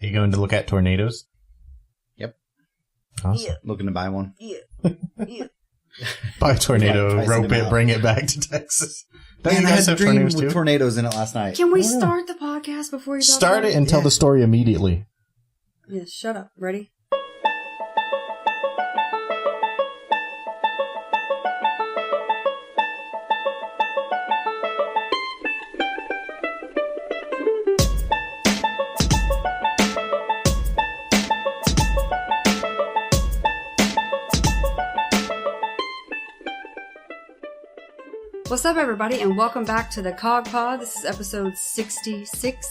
Are you going to look at tornadoes? Yep. Awesome. Yeah. Looking to buy one. Yeah. Buy a tornado, Like rope it, bring it back to Texas. Don't Man, you I guys had a have dream tornadoes with too? tornadoes in it last night. Can we start the podcast before you talk Start about it and tell the story immediately. Yeah, shut up. Ready? What's up, everybody, and welcome back to the CoGPod. This is episode 66,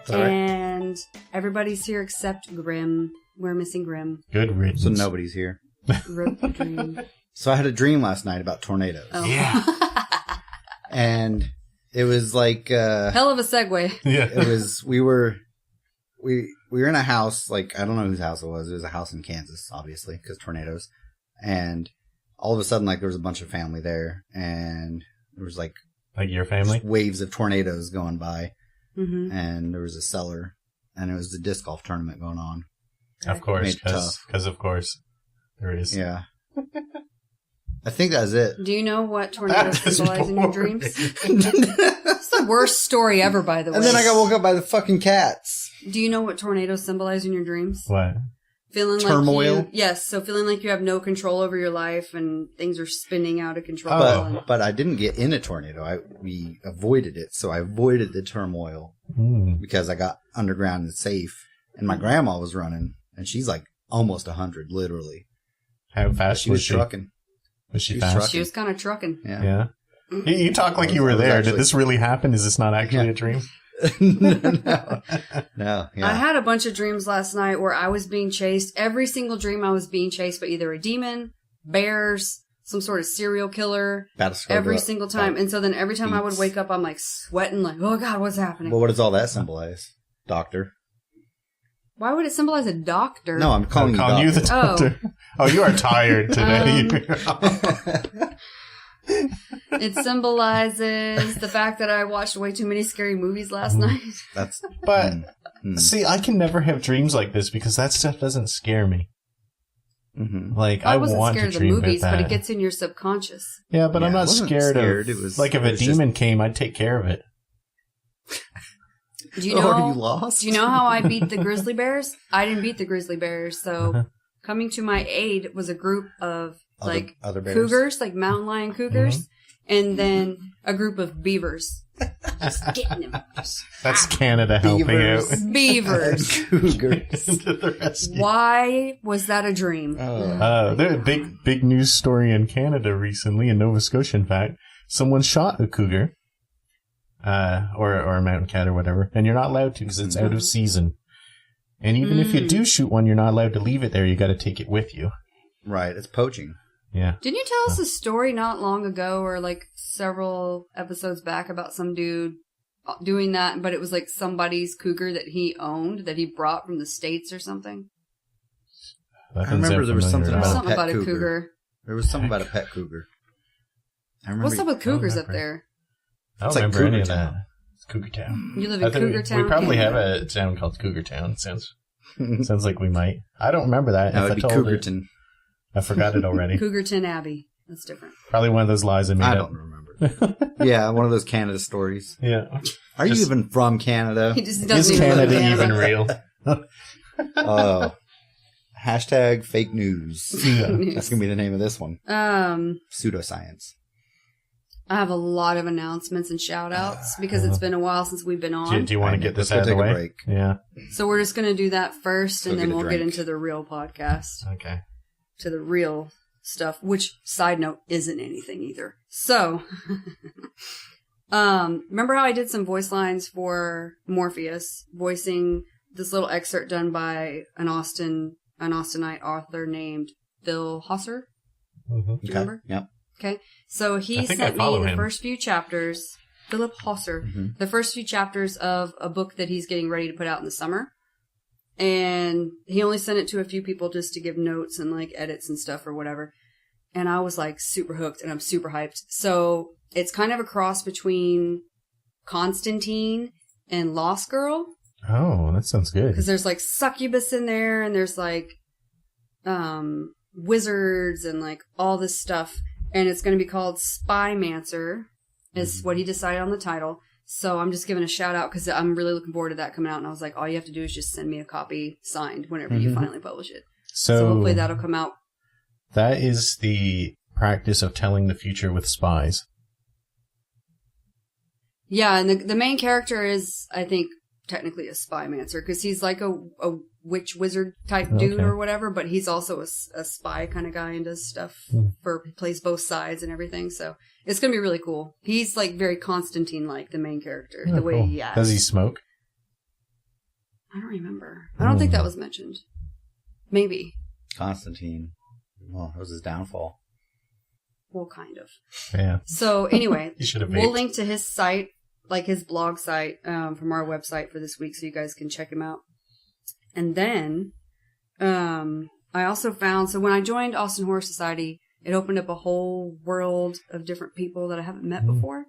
and everybody's here except Grim. We're missing Grim. Good riddance. So nobody's here. Wrote the dream. So I had a dream last night about tornadoes. Oh. Yeah. And it was like... Hell of a segue. Yeah. It was... We were in a house, like, I don't know whose house it was. It was a house in Kansas, obviously, because tornadoes. And all of a sudden, like, there was a bunch of family there, and there was, like your family? just waves of tornadoes going by. Mm-hmm. And there was a cellar, and it was the disc golf tournament going on. Of course, Made it tough. because of course there is. Yeah. I think that's it. Do you know what tornadoes That is symbolize in your boring. dreams? It's the worst story ever, by the way. And then I got woke up by the fucking cats. Do you know what tornadoes symbolize in your dreams? What? Feeling Turmoil? like yes, so feeling like you have no control over your life and things are spinning out of control. But I didn't get in a tornado. We avoided it, so I avoided the turmoil because I got underground and safe. And my grandma was running, and she's like almost 100, literally. How fast She was she? trucking. Was she She was fast? trucking. She was kind of trucking. Yeah. You talk like you were I was there. actually- Did this really happen? Is this not actually Yeah. a dream? No. Yeah. I had a bunch of dreams last night where I was being chased. Every single dream I was being chased by either a demon, bears, some sort of serial killer. About to scroll Every up. single time. And so then every time I would Beats. wake up, I'm like sweating like, oh God, what's happening? Well, what does all that symbolize? Doctor? Why would it symbolize a doctor? No, I'm calling you the doctor. doctor. Oh, you are tired today. It symbolizes the fact that I watched way too many scary movies last night. That's... But Mm. see, I can never have dreams like this because that stuff doesn't scare me. Mm-hmm. Like I I wasn't want scared to of the dream movies, about but that. it gets in your subconscious. Yeah, but Yeah, I'm I not wasn't scared scared. of. It was- like if it a was demon came, I'd take care of it. Do you know? Are you lost? Do you know how I beat the grizzly bears? I didn't beat the grizzly bears. So coming to my aid was a group of Other bears? cougars, like mountain lion cougars, and then a group of beavers. Just getting them. That's Canada helping Beavers. out. Beavers. Cougars. To the rescue. Why was that a dream? There's a big news story in Canada recently, in Nova Scotia, in fact. Someone shot a cougar, or a mountain cat or whatever, and you're not allowed to because it's out of season. And even if you do shoot one, you're not allowed to leave it there. You got to take it with you. Right, it's poaching. Yeah. Didn't you tell us a story not long ago or like several episodes back about some dude doing that, but it was like somebody's cougar that he owned that he brought from the States or something? That I remember there was sound something familiar at all. about Something a pet about a cougar. cougar. There was something about a pet cougar. I remember. What's up with cougars up remember. there? I don't It's like remember any of Cougar that. Town. It's Cougar Town. You live I in think Cougar Town? we probably have Canada? a town called Cougar Town. Sounds like we might. I don't remember that. No, If it'd I be told it, Cougarton. I forgot it already. Cougarton Abbey. That's different. Probably one of those lies I made I up. don't remember. Yeah, one of those Canada stories. Yeah. Are you Just- even from Canada? He just Is doesn't even live Canada in even Canada. real? Oh. Hashtag fake news. Yeah. That's going to be the name of this one. Pseudoscience. I have a lot of announcements and shout outs because it's been a while since we've been on. Do you want to Alright, get this let's out go of the take a way? break. Yeah. So we're just going to do that first and Go then get a we'll get drink. into the real podcast. Okay. To the real stuff, which, side note, isn't anything either. So, remember how I did some voice lines for Morpheus, voicing this little excerpt done by an Austinite author named Phil Hosser? Mm-hmm. Do you remember? Yep. Okay. So I he think I sent me follow the him. first few chapters, Philip Hosser, the first few chapters of a book that he's getting ready to put out in the summer. And he only sent it to a few people just to give notes and like edits and stuff or whatever. And I was like super hooked and I'm super hyped. So it's kind of a cross between Constantine and Lost Girl. Oh, that sounds good. Because there's like succubus in there, and there's like wizards and like all this stuff. And it's going to be called Spymancer, is what he decided on the title. So I'm just giving a shout out because I'm really looking forward to that coming out. And I was like, all you have to do is just send me a copy signed whenever you finally publish it. So hopefully that'll come out. That is the practice of telling the future with spies. Yeah, and the main character is, I think, technically a spymancer because he's like a witch wizard type dude or whatever, but he's also a spy kind of guy and does stuff plays both sides and everything. So it's gonna be really cool. He's like very Constantine like the main character, the way he acts. Does he smoke? I don't remember. I don't think that was mentioned. Maybe. Constantine. Well, that was his downfall. Well, kind of. Yeah. So anyway, we'll link to his site, like his blog site, from our website for this week, so you guys can check him out. And then, I also found, so when I joined Austin Horror Society, it opened up a whole world of different people that I haven't met before,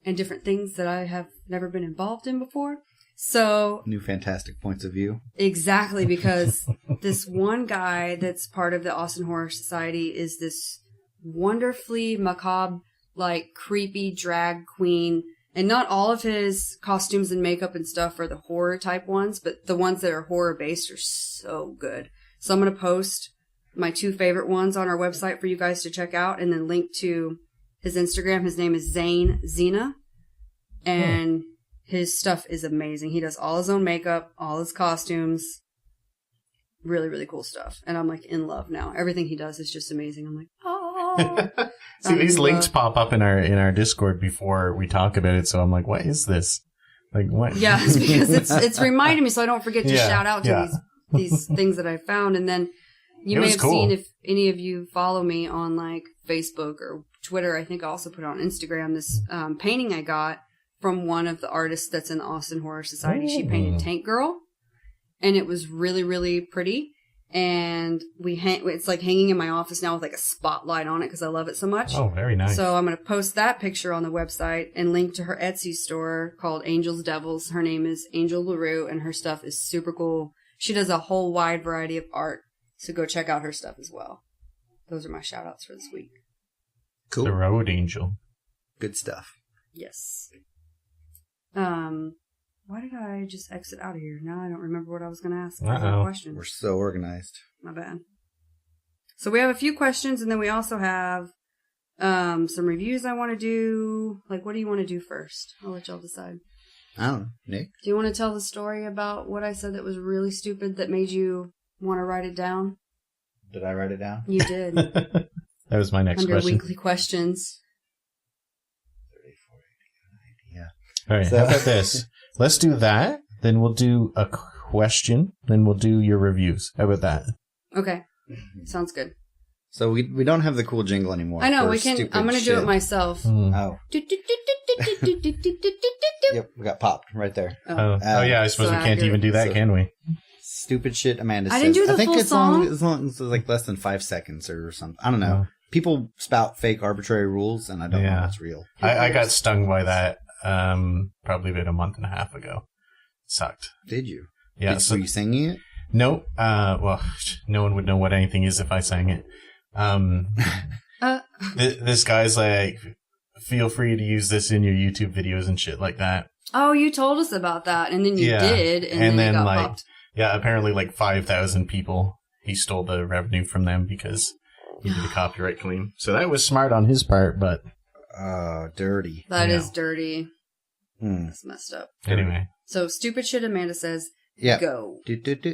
and different things that I have never been involved in before. So new fantastic points of view. Exactly, because this one guy that's part of the Austin Horror Society is this wonderfully macabre, like creepy drag queen. And not all of his costumes and makeup and stuff are the horror type ones, but the ones that are horror based are so good. So I'm going to post my 2 favorite ones on our website for you guys to check out, and then link to his Instagram. His name is Zane Zena, and his stuff is amazing. He does all his own makeup, all his costumes. Really, really cool stuff. And I'm like in love now. Everything he does is just amazing. I'm like, oh. See, these links pop up in our Discord before we talk about it, so I'm like, what is this? Like, what? Yeah, it's because it's reminding me so I don't forget to shout out to these things that I found. And then you may have seen, if any of you follow me on like Facebook or Twitter, I think I also put it on Instagram, this painting I got from one of the artists that's in the Austin Horror Society. She painted Tank Girl, and it was really, really pretty. And it's like hanging in my office now with like a spotlight on it because I love it so much. Oh, very nice. So I'm going to post that picture on the website and link to her Etsy store called Angels Devils. Her name is Angel LaRue, and her stuff is super cool. She does a whole wide variety of art, so go check out her stuff as well. Those are my shout outs for this week. Cool. The Road Angel. Good stuff. Yes. Why did I just exit out of here? Now I don't remember what I was going to ask. Question. We're so organized. My bad. So we have a few questions, and then we also have some reviews I want to do. Like, what do you want to do first? I'll let y'all decide. I don't know. Nick? Do you want to tell the story about what I said that was really stupid that made you want to write it down? Did I write it down? You did. That was my next question. question. Under weekly questions. 34, 80, 90, yeah. All right, how about this? Let's do that. Then we'll do a question. Then we'll do your reviews. How about that? Okay. Sounds good. So we don't have the cool jingle anymore. I know, we can. I'm going to do it myself. Oh. Yep, we got popped right there. Oh, yeah, I suppose we can't even do that, can we? Stupid shit Amanda says. I didn't do the full song. As long as it's like less than 5 seconds or something. I don't know. People spout fake arbitrary rules, and I don't know what's real. I got stung by that probably about a month and a half ago. Sucked. Did you? Yeah. Were you singing it? No. Well, no one would know what anything is if I sang it. This guy's like, feel free to use this in your YouTube videos and shit like that. Oh, you told us about that, and then you did, and then it got popped. Yeah, apparently like 5,000 people, he stole the revenue from them because he did a copyright claim. So that was smart on his part, but... dirty. That is dirty. That's messed up. Anyway. So, stupid shit Amanda says, go.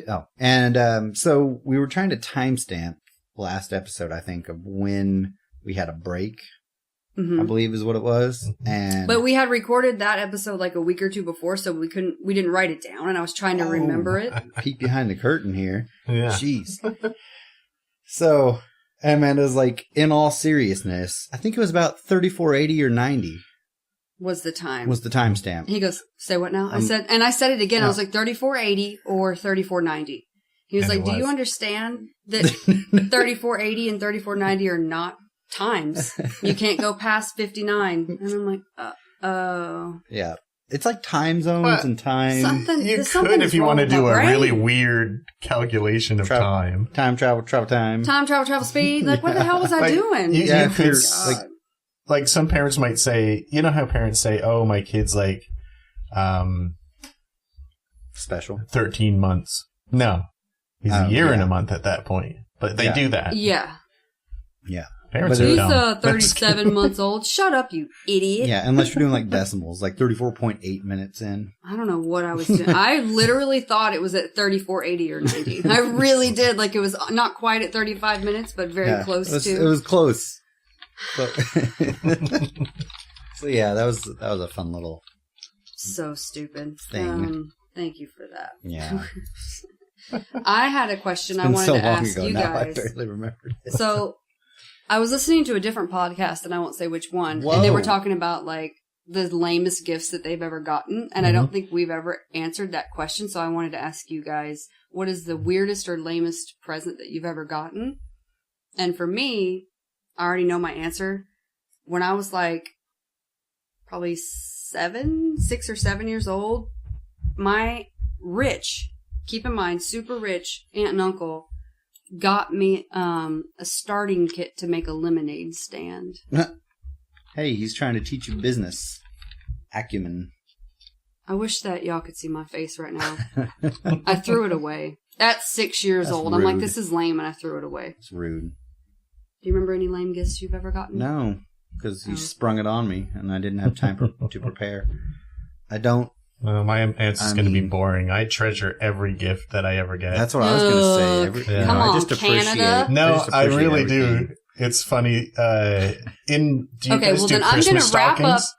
Oh. And so we were trying to timestamp last episode, I think, of when we had a break. I believe is what it was. But we had recorded that episode like a week or two before, so we didn't write it down, and I was trying to remember it. Peek behind the curtain here. Yeah. Jeez. So Amanda's like, in all seriousness, I think it was about 3480 or 90. Was the time. Was the timestamp. He goes, say what now? I said it again. I was like 3480 or 3490. He was like, do you understand that 3480 and 3490 are not times? You can't go past 59. And I'm like, oh. Yeah. It's like time zones and time. You could if you want to do a really weird calculation of time. Time travel time. Time travel speed. Like, what the hell was I doing? You could, like some parents might say, you know how parents say, oh, my kid's like, special 13 months. No, he's a year and a month at that point. But they do that. Yeah. Parents are dumb. He's 37 months old. Shut up, you idiot. Yeah, unless you're doing like decimals, like 34.8 minutes in. I don't know what I was doing. I literally thought it was at 34.80 or 90. I really did. Like, it was not quite at 35 minutes, but very close to. It was close. But so yeah, that was a fun little. So stupid. Thing. Thank you for that. Yeah. I had a question I wanted to ask you guys. I barely remembered it. So, I was listening to a different podcast, and I won't say which one, Whoa. and they were talking about, like, the lamest gifts that they've ever gotten, and I don't think we've ever answered that question, so I wanted to ask you guys, what is the weirdest or lamest present that you've ever gotten? And for me, I already know my answer. When I was, like, probably 6 or 7 years old, my keep in mind, super rich aunt and uncle got me a starting kit to make a lemonade stand. Hey, he's trying to teach you business acumen. I wish that y'all could see my face right now. I threw it away. At 6 years old. Rude. I'm like, this is lame, and I threw it away. It's rude. Do you remember any lame gifts you've ever gotten? No, because you sprung it on me, and I didn't have time to prepare. I don't. Well, my answer is going to be boring. I treasure every gift that I ever get. That's what I was going to say. Come on, I just appreciate Canada. No, I really everything. do. It's funny. Do you Okay, guys well do then I'm going Christmas to wrap up. stockings?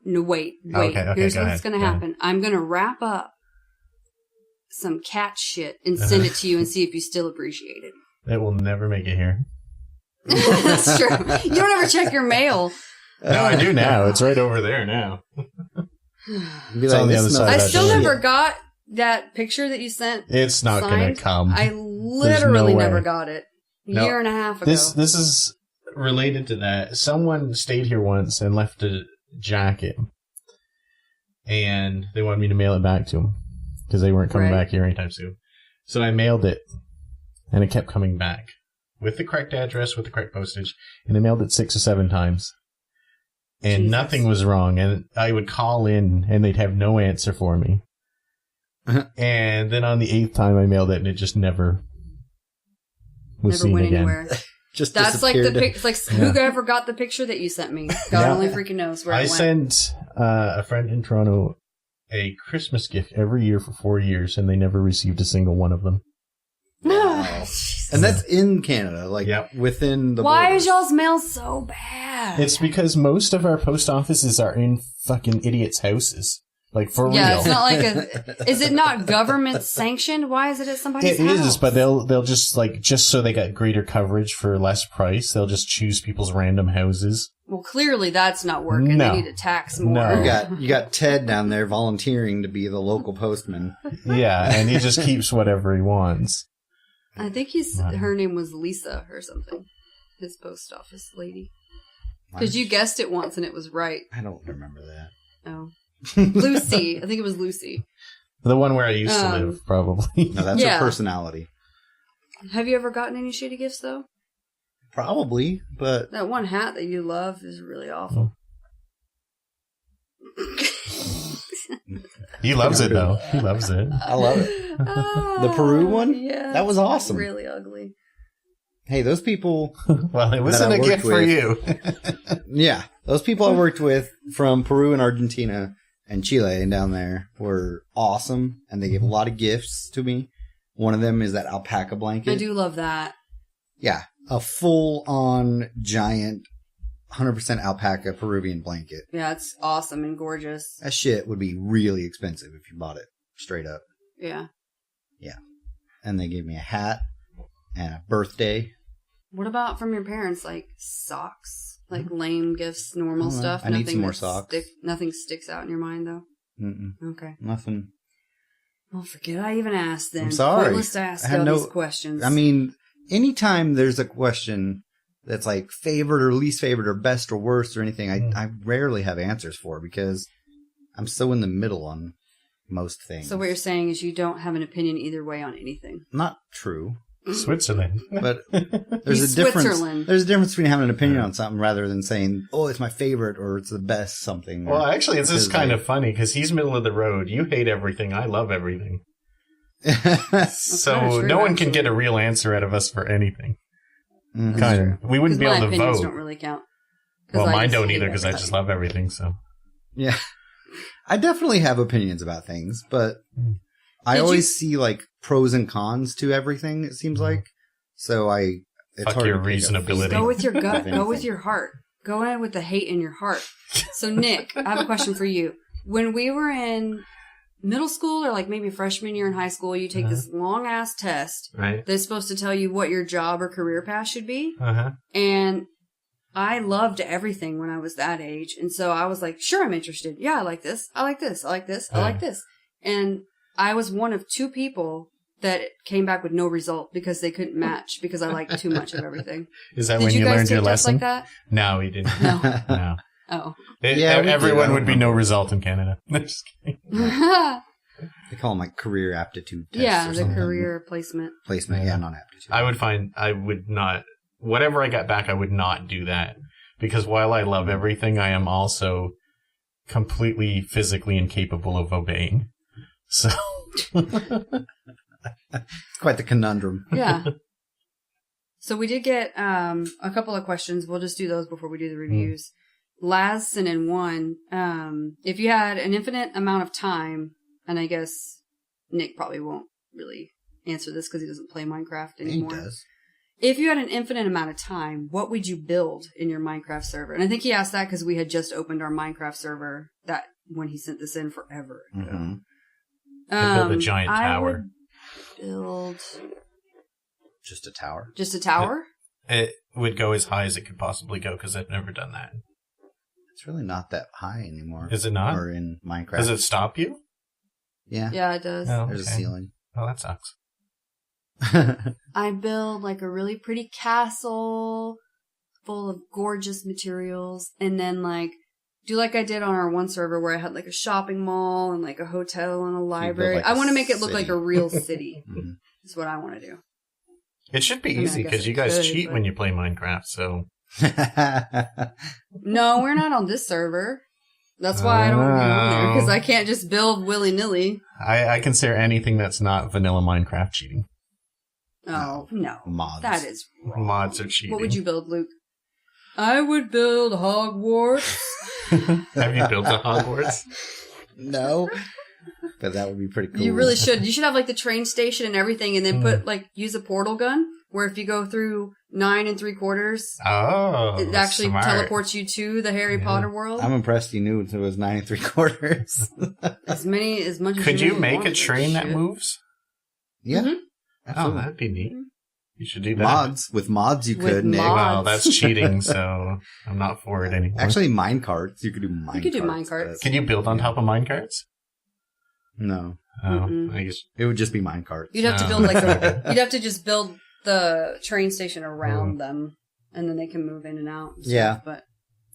No, wait. Okay, Here's go what's ahead. going to happen. I'm going to wrap up some cat shit and send it to you and see if you still appreciate it. It will never make it here. That's true. You don't ever check your mail. No, I do now. It's right over there now. It's on the other side. I That's still shit. never got that picture that you sent. It's not going signed. to come. I literally no never way. got it. A No. year and a half ago. This is related to that. Someone stayed here once and left a jacket, and they wanted me to mail it back to them because they weren't coming back here anytime soon. So I mailed it, and it kept coming back with the correct address, with the correct postage, and I mailed it 6 or 7 times. And Jesus. nothing was wrong, and I would call in, and they'd have no answer for me. And then on the 8th time, I mailed it, and it just never was Never seen went again. anywhere. Just That's like the disappeared. pic. Like whoever got the picture that you sent me. God only freaking knows where it I went. sent a friend in Toronto a Christmas gift every year for 4 years, and they never received a single one of them. Wow. And that's in Canada, like within the Why borders. is y'all's mail so bad? It's because most of our post offices are in fucking idiots' houses. Like, for Yeah, real. it's not like is it not government sanctioned? Why is it at somebody's It house? is, but they'll just so they got greater coverage for less price, they'll just choose people's random houses. Well, clearly that's not working. No. They need to tax more. No. You got Ted down there volunteering to be the local postman. Yeah, and he just keeps whatever he wants. I think her name was Lisa or something. His post office lady. Because you guessed it once and it was right. I don't remember that. Oh. Lucy. I think it was Lucy. The one where I used to live, probably. No, that's her personality. Have you ever gotten any shitty gifts, though? Probably, but... That one hat that you love is really awful. He loves it, though. He loves it. I love it. The Peru one? Yeah. That was awesome. Really ugly. Hey, those people... Well, it wasn't a gift for you. Yeah. Those people I worked with from Peru and Argentina and Chile and down there were awesome, and they gave a lot of gifts to me. One of them is that alpaca blanket. I do love that. Yeah. A full-on giant 100% alpaca Peruvian blanket. Yeah, it's awesome and gorgeous. That shit would be really expensive if you bought it straight up. Yeah. Yeah. And they gave me a hat and a birthday. What about from your parents? Like socks? Like lame gifts, normal stuff? I need some more socks. Nothing sticks out in your mind, though? Mm-mm. Okay. Nothing. Well, forget I even asked then. I'm sorry. Pointless to ask all these questions. I mean, anytime there's a question that's like favorite or least favorite or best or worst or anything, I rarely have answers for because I'm so in the middle on most things. So what you're saying is you don't have an opinion either way on anything. Not true. Switzerland. But there's a difference. There's a difference between having an opinion on something rather than saying, "Oh, it's my favorite" or "It's the best something." Well, actually, it's just kind of funny because he's middle of the road. You hate everything. I love everything. So no one can get a real answer out of us for anything. Mm-hmm. Kind of. We wouldn't be able to vote. My opinions don't really count. Well, mine don't either because I just love everything. So yeah, I definitely have opinions about things, but I always see like pros and cons to everything. It seems like so. It's fuck hard your to pick reasonability. Go with your gut. Go with your heart. Go in with the hate in your heart. So Nick, I have a question for you. When we were in middle school or like maybe freshman year in high school, you take this long ass test that's supposed to tell you what your job or career path should be. And I loved everything when I was that age. And so I was like, sure, I'm interested. Yeah, I like this. I like this. I like this. I like this. And I was one of 2 people that came back with no result because they couldn't match because I liked too much of everything. Is that when you learned your lesson? Like that? No, we didn't. No. Oh. Everyone would be no result in Canada. Just kidding. They call them like career aptitude tests. Yeah, or the something. career placement. Not aptitude. I would not, whatever I got back, I would not do that. Because while I love everything, I am also completely physically incapable of obeying. So. It's quite the conundrum. Yeah. So we did get a couple of questions. We'll just do those before we do the reviews. Laz sent in one. If you had an infinite amount of time, and I guess Nick probably won't really answer this because he doesn't play Minecraft anymore. He does. If you had an infinite amount of time, what would you build in your Minecraft server? And I think he asked that because we had just opened our Minecraft server that when he sent this in forever ago. Mm-hmm. Build a giant tower. I would build just a tower. Just a tower? It would go as high as it could possibly go because I've never done that. It's really not that high anymore. Is it not? Or in Minecraft. Does it stop you? Yeah. Yeah, it does. Oh, There's a ceiling. Oh, that sucks. I build like a really pretty castle full of gorgeous materials and then like do like I did on our one server where I had like a shopping mall and like a hotel and a library. Like I want to make it look like a real city. Mm-hmm. Is what I want to do. It should be easy because you guys cheat when you play Minecraft, so. No, we're not on this server. That's why I don't want to be on there because I can't just build willy-nilly. I consider anything that's not vanilla Minecraft cheating. Oh, no. Mods. That is wrong. Mods are cheating. What would you build, Luke? I would build Hogwarts. Have you built a Hogwarts? No. But that would be pretty cool. You really should. You should have like the train station and everything and then use a portal gun where if you go through 9 3/4, it actually teleports you to the Harry Potter world. I'm impressed you knew it was 9 3/4. as much as Could you make a train that moves? Yeah. Mm-hmm. Oh, that'd be neat. You should do that. With mods, you could, Nick. Well, that's cheating, so I'm not for it anymore. Actually, minecarts. You could do minecarts. You could do minecarts. Can you build on top of minecarts? No. Oh, I guess it would just be minecarts. You'd have to build you'd have to just build the train station around them, and then they can move in and out. And stuff, but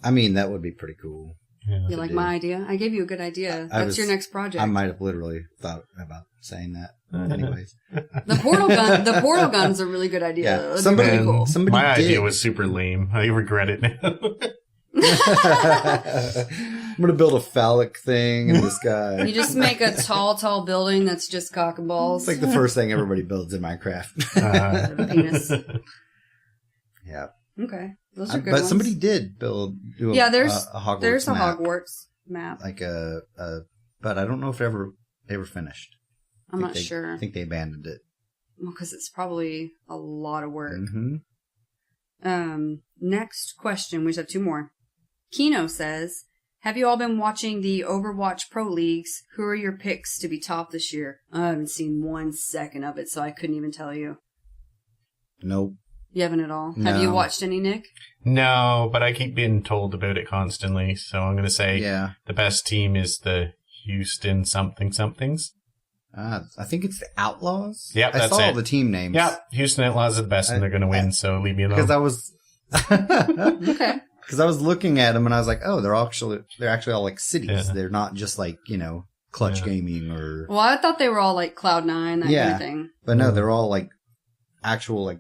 I mean that would be pretty cool. Yeah. You like my idea? I gave you a good idea. That's your next project. I might have literally thought about saying that. Anyways, the portal gun's a really good idea. Yeah. Somebody cool. My idea was super lame. I regret it now. I'm gonna build a phallic thing in the sky. You just make a tall building that's just cock and balls. It's like the first thing everybody builds in Minecraft. Penis. Yeah. Okay. Those are good but ones. somebody did build. There's a Hogwarts there's a map. Hogwarts map. Like but I don't know if it ever finished. I'm not sure. I think they abandoned it. Well, because it's probably a lot of work. Mm-hmm. Next question. We just have 2 more. Kino says, have you all been watching the Overwatch Pro Leagues? Who are your picks to be top this year? I haven't seen 1 second of it, so I couldn't even tell you. Nope. You haven't at all? No. Have you watched any, Nick? No, but I keep being told about it constantly, so I'm going to say the best team is the Houston somethings. I think it's the Outlaws. Yeah, I saw all the team names. Yeah, Houston Outlaws are the best, and they're going to win. So leave me alone. Because I was Okay. Because I was looking at them and I was like, oh, they're actually all like cities. Yeah. They're not just like, Clutch Gaming or... Well, I thought they were all like Cloud9, that kind of thing. But no, they're all like actual, like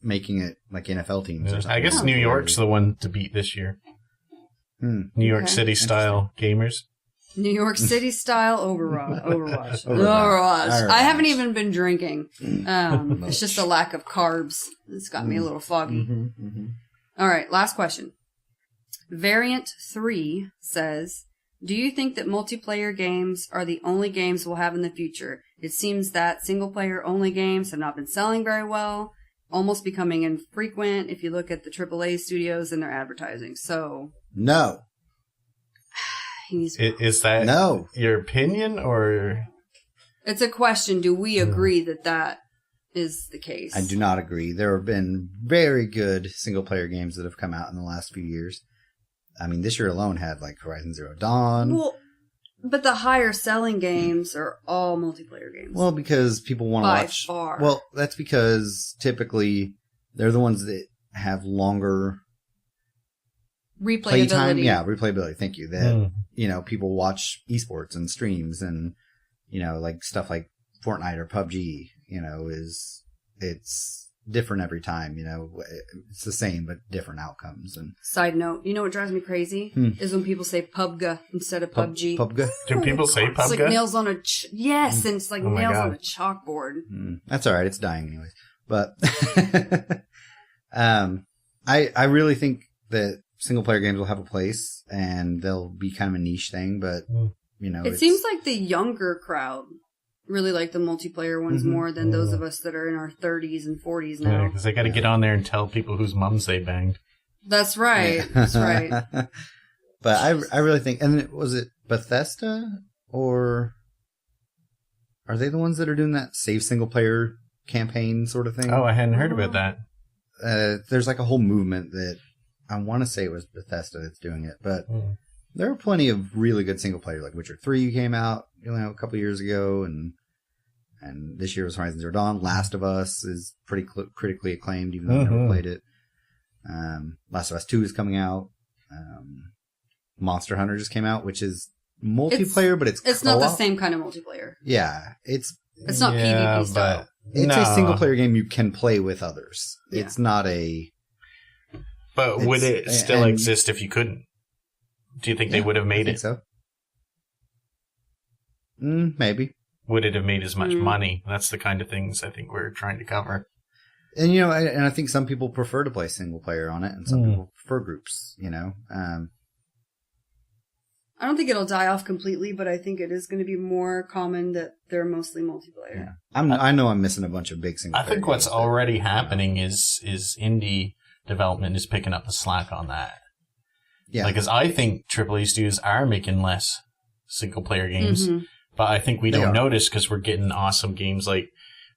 making it like NFL teams or something. I guess New York's the one to beat this year. New York City style gamers. New York City style Overwatch. Overwatch. I haven't even been drinking. It's just a lack of carbs. It's got me a little foggy. All right, last question. Variant 3 says, do you think that multiplayer games are the only games we'll have in the future? It seems that single-player only games have not been selling very well, almost becoming infrequent if you look at the AAA studios and their advertising. So... No. Is that your opinion, or... It's a question. Do we agree that is the case? I do not agree. There have been very good single-player games that have come out in the last few years. I mean, this year alone had like Horizon Zero Dawn. Well, but the higher selling games are all multiplayer games. Well, because people want to watch. By far. Well, that's because typically they're the ones that have longer replayability. Playtime. Yeah, replayability. Thank you. That people watch esports and streams, and like stuff like Fortnite or PUBG. It's different every time. It's the same but different outcomes. And side note, what drives me crazy is when people say PUBG instead of PUBG. PUBG. Do people say PUBG? It's like nails on a yes, and it's like nails on a chalkboard. That's all right. It's dying anyways. But I really think that single player games will have a place, and they'll be kind of a niche thing. But it seems like the younger crowd really like the multiplayer ones more than those of us that are in our 30s and 40s now. Yeah, because they got to get on there and tell people whose mums they banged. That's right. Yeah. That's right. But I really think, and was it Bethesda, or are they the ones that are doing that save single player campaign sort of thing? Oh, I hadn't heard about that. There's like a whole movement that I want to say it was Bethesda that's doing it, but there are plenty of really good single player, like Witcher 3 came out a couple years ago, and this year was Horizon Zero Dawn. Last of Us is pretty critically acclaimed, even though I never played it. Last of Us 2 is coming out. Monster Hunter just came out, which is multiplayer, but it's co-op. Not the same kind of multiplayer. Yeah, it's not PvP style. It's a single player game you can play with others. Yeah. It's not a... But would it still exist if you couldn't? Do you think they would have made it? So. Maybe. Would it have made as much money? That's the kind of things I think we're trying to cover. And I think some people prefer to play single player on it, and some people prefer groups. I don't think it'll die off completely, but I think it is going to be more common that they're mostly multiplayer. Yeah. I know I'm missing a bunch of big single player. I think what's already happening is indie development is picking up the slack on that. Yeah. Because I think AAA studios are making less single player games, but I think we don't notice because we're getting awesome games like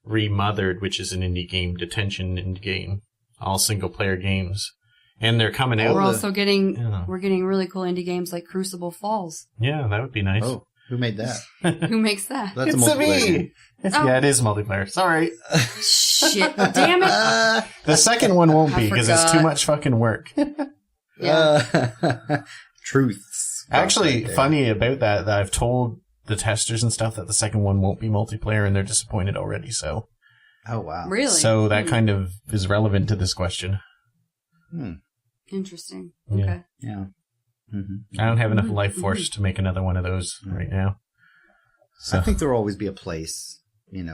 Remothered, which is an indie game, Detention indie game, all single player games. And they're coming out. We're also getting really cool indie games like Crucible Falls. Yeah, that would be nice. Oh, who made that? Who makes that? That's a multiplayer game. Yeah, it is multiplayer. Sorry. Shit. Damn it. The second one won't be because it's too much fucking work. Truths. Actually, funny about that I've told the testers and stuff that the second one won't be multiplayer, and they're disappointed already. So. Oh wow. Really? So that kind of is relevant to this question. Interesting. Yeah. Okay. Yeah. I don't have enough life force to make another one of those right now. So. I think there will always be a place,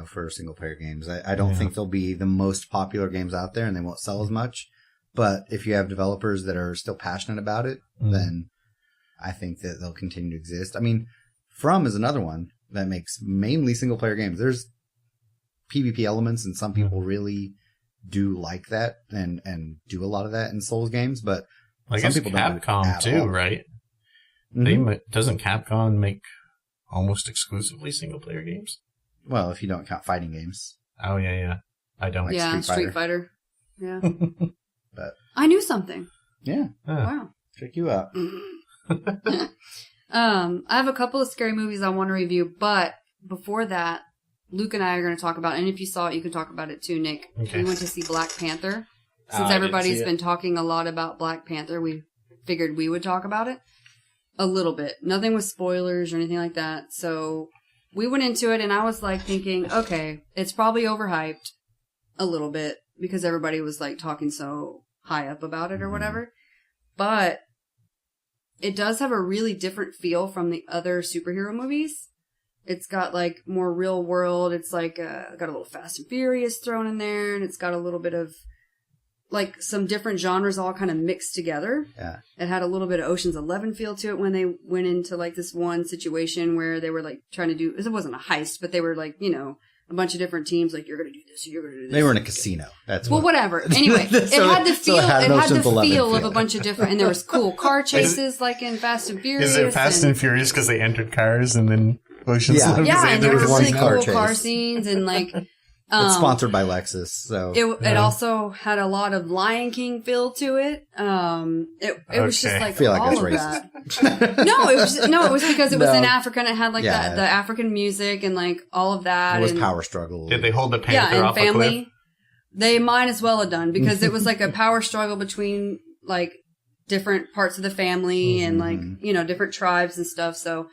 for single player games. I don't think they'll be the most popular games out there, and they won't sell as much. But if you have developers that are still passionate about it, then I think that they'll continue to exist. I mean, From is another one that makes mainly single player games. There's PvP elements, and some people really do like that and do a lot of that in Souls games, but I guess people Capcom too, right? Doesn't Capcom make almost exclusively single player games? Well, if you don't count fighting games. Oh yeah. I don't. Like Street Fighter. Yeah. But I knew something. Yeah. Wow. Check you out. I have a couple of scary movies I want to review, but before that, Luke and I are going to talk about, and if you saw it, you can talk about it too, Nick. Okay. We went to see Black Panther. Since everybody's been talking a lot about Black Panther, we figured we would talk about it a little bit. Nothing with spoilers or anything like that. So we went into it and I was like thinking, okay, it's probably overhyped a little bit because everybody was like talking so high up about it or whatever. But it does have a really different feel from the other superhero movies. It's got like more real world. It's like got a little Fast and Furious thrown in there, and it's got a little bit of like some different genres all kind of mixed together. Yeah. It had a little bit of Ocean's 11 feel to it when they went into like this one situation where they were like trying to do, it wasn't a heist, but they were like, you know, a bunch of different teams like, you're going to do this, you're going to do this. They were in a casino. That's well, whatever. Anyway, it had the feel. it had the feel of a bunch of different, and there was cool car chases like in Fast and Furious. Is it Fast and Furious because they entered cars and then Ocean's Yeah. 11 'cause Yeah, they and there entered were one really car cool chase. car scenes and like. It's sponsored by Lexus, so It also had a lot of Lion King feel to it. It was just like I feel like all that's of racist. that. it was because it was No. in Africa and it had like Yeah. the African music and like all of that. it was and, power struggle. Did they hold the panther yeah, and off a cliff? family. They might as well have done because it was like a power struggle between like different parts of the family and like, you know, different tribes and stuff. So,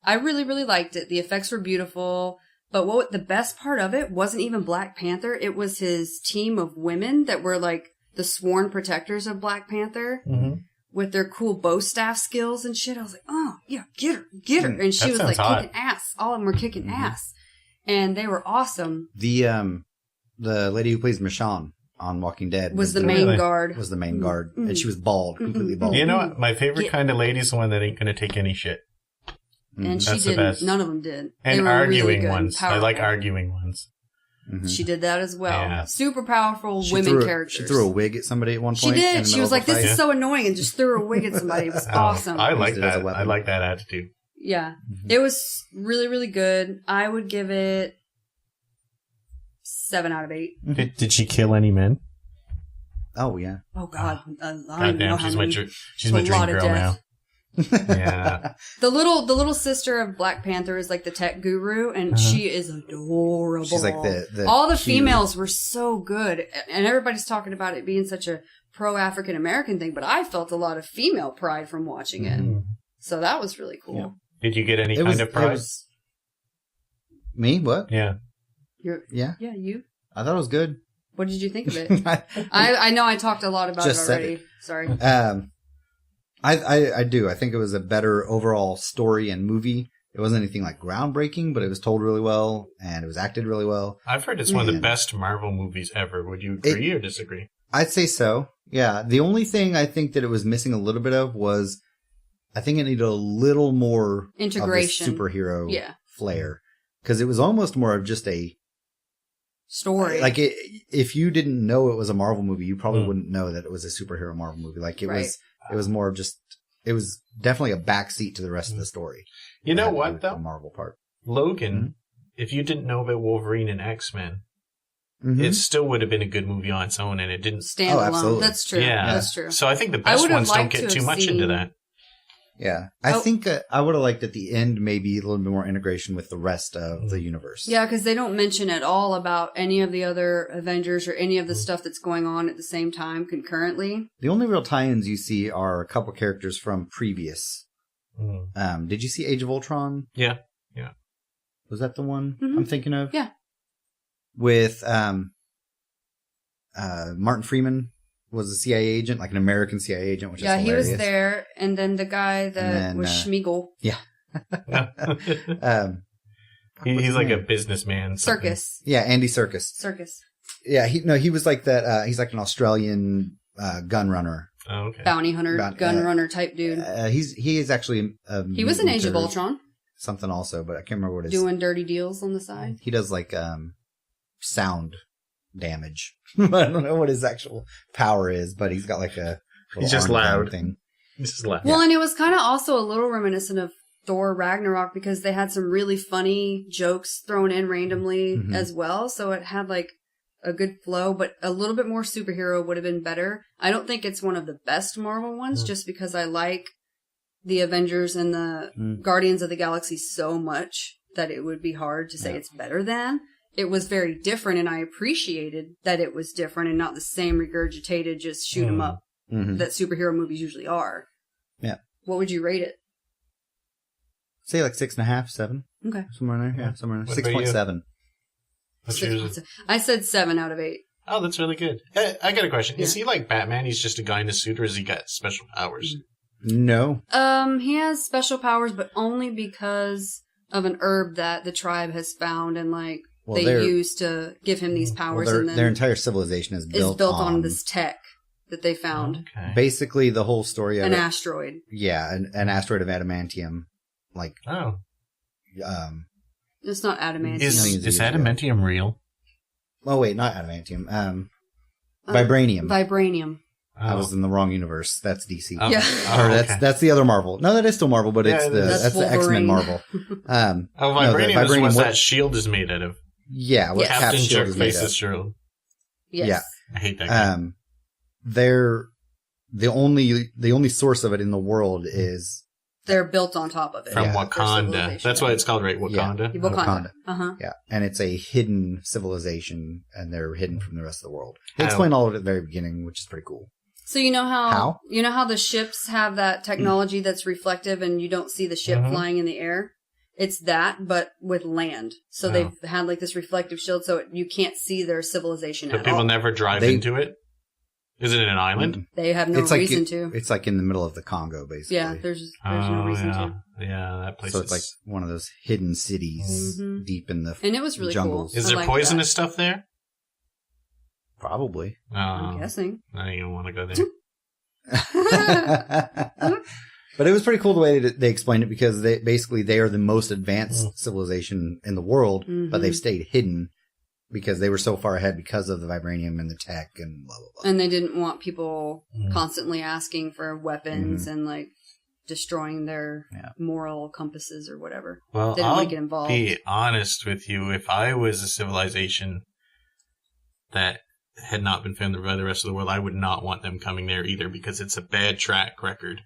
I really, really liked it. The effects were beautiful. But what the best part of it wasn't even Black Panther. It was his team of women that were like the sworn protectors of Black Panther with their cool bow staff skills and shit. I was like, oh, yeah, get her. And she That was sounds like hot. kicking ass. All of them were kicking ass. And they were awesome. The lady who plays Michonne on Walking Dead Was the main Really? guard. was the main guard, and she was bald, completely bald. You know what? My favorite kind of lady is the one that ain't going to take any shit. And she That's the didn't. best. None of them did. They And were really arguing good and ones. I like powerful. arguing ones. She did that as well. Yeah. Super powerful She women threw characters. She threw a wig at somebody at one She point. in did. the She middle was of like, a "This fight. is so annoying," and just threw a wig at somebody. It was awesome. I like Used it as a that. I weapon. like that attitude. Yeah, it was really, really good. I would give it 7 out of 8. Did she kill any men? Oh yeah. Oh God, I don't even know Goddamn, how she's my many. she's my A dream lot of girl now. death. Yeah. The little sister of Black Panther is like the tech guru, and she is adorable. She's like the all the cute- females were so good, and everybody's talking about it being such a pro African American thing, but I felt a lot of female pride from watching it, so that was really cool. Yeah. Did you get any It kind was, of it pride? was me. What? Yeah. Yeah. Yeah, you. I thought it was good. What did you think of it? I know I talked a lot about Just it said already. Sorry. I do. I think it was a better overall story and movie. It wasn't anything like groundbreaking, but it was told really well and it was acted really well. I've heard it's one of the Man. best Marvel movies ever. Would you agree or disagree? I'd say so. Yeah. The only thing I think that it was missing a little bit of was I think it needed a little more Integration. of the superhero Yeah. flair. Because it was almost more of just a Story. like if you didn't know it was a Marvel movie, you probably wouldn't know that it was a superhero Marvel movie. Like it was more of just it was definitely a backseat to the rest of the story. You know It had to do what, with though? The Marvel part. Logan, if you didn't know about Wolverine and X-Men, Mhm. it still would have been a good movie on its own, and it didn't. Standalone. absolutely. That's true. Yeah. That's true. So I think the I best would have ones don't liked to get too have much seen- into that. Yeah. I Oh. think I would have liked at the end maybe a little bit more integration with the rest of the universe. Yeah, because they don't mention at all about any of the other Avengers or any of the stuff that's going on at the same time concurrently. The only real tie-ins you see are a couple characters from previous. Mm. Did you see Age of Ultron? Yeah. Was that the one Mhm. I'm thinking of? Yeah. With Martin Freeman was a CIA agent, like an American CIA agent, which Yeah, is he hilarious. was there, and then the guy that And then, was Schmeagol. He's like a businessman. something. Circus. Yeah, Andy Serkis. Circus. Yeah, he was like that. He's like an Australian gun runner. Oh, okay. Bounty hunter, gun runner type dude. He is actually He was in Age of Ultron, something also, but I can't remember what it is. doing dirty deals on the side. He does like sound damage. I don't know what his actual power is, but he's got like a little He's just arm loud. thing. This is left. Well, and it was kind of also a little reminiscent of Thor Ragnarok because they had some really funny jokes thrown in randomly Mhm. as well. So it had like a good flow, but a little bit more superhero would have been better. I don't think it's one of the best Marvel ones just because I like the Avengers and the Guardians of the Galaxy so much that it would be hard to say it's better than. It was very different, and I appreciated that it was different and not the same regurgitated just shoot 'em up that superhero movies usually are. Yeah. What would you rate it? Say like 6.5, 7. Okay. Somewhere in there. Yeah, somewhere in there. What about you? 6.7. What's yours? I said 7 out of 8. Oh, that's really good. I got a question. Yeah. Is he like Batman? He's just a guy in a suit, or has he got special powers? No. He has special powers, but only because of an herb that the tribe has found and like they use to give him these powers. Well, and then their entire civilization is built on this tech that they found. Okay. Basically, the whole story of An asteroid. Yeah, an asteroid of adamantium. Like, It's not adamantium. Is adamantium real? Oh wait, not adamantium. Vibranium. Vibranium. I was in the wrong universe. That's DC. Yeah. Or that's the other Marvel. No, that is still Marvel, but it's that's the X-Men Marvel. Vibranium is what that shield is made out of. Yeah, what Captain Cap's shield is made Jerkface's of. shield. Yes. Yeah. I hate that guy. They're the only source of it in the world is they're built on top of it. From Their Wakanda. civilization. That's what it's called, right? Wakanda? Yeah. Wakanda. Uh-huh. Yeah, and it's a hidden civilization, and they're hidden from the rest of the world. They explain all of it at the very beginning, which is pretty cool. So you know how the ships have that technology that's reflective, and you don't see the ship flying in the air. It's that, but with land. So they've had like this reflective shield, so you can't see their civilization at all. But people never drive into it. Is it an island? They have no reason to. It's like in the middle of the Congo, basically. Yeah, there's no reason to. Yeah, that place. So it's like one of those hidden cities deep in the and it was really jungles. cool. Is there poisonous stuff there? Probably. I'm guessing. I don't even want to go there. But it was pretty cool the way they explained it, because they are the most advanced civilization in the world, but they've stayed hidden because they were so far ahead because of the vibranium and the tech and blah, blah, blah. And they didn't want people constantly asking for weapons and like destroying their moral compasses or whatever. Well, they didn't want to get involved. Be honest with you. If I was a civilization that had not been found by the rest of the world, I would not want them coming there either, because it's a bad track record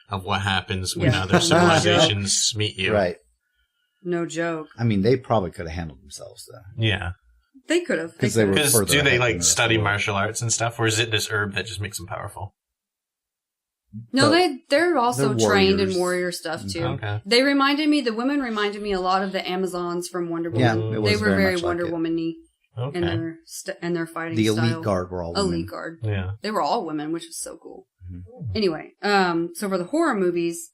of what happens when other civilizations meet you. Right. No joke. I mean, they probably could have handled themselves, though. Yeah. They could have. Because do they like study martial arts and stuff, or is it this herb that just makes them powerful? No, they're also trained in warrior stuff too. Okay. The women reminded me a lot of the Amazons from Wonder Woman. Yeah, they were very Wonder like Woman-y in their fighting the style. elite guard were all women. Elite guard. Yeah. They were all women, which was so cool. Anyway, so for the horror movies,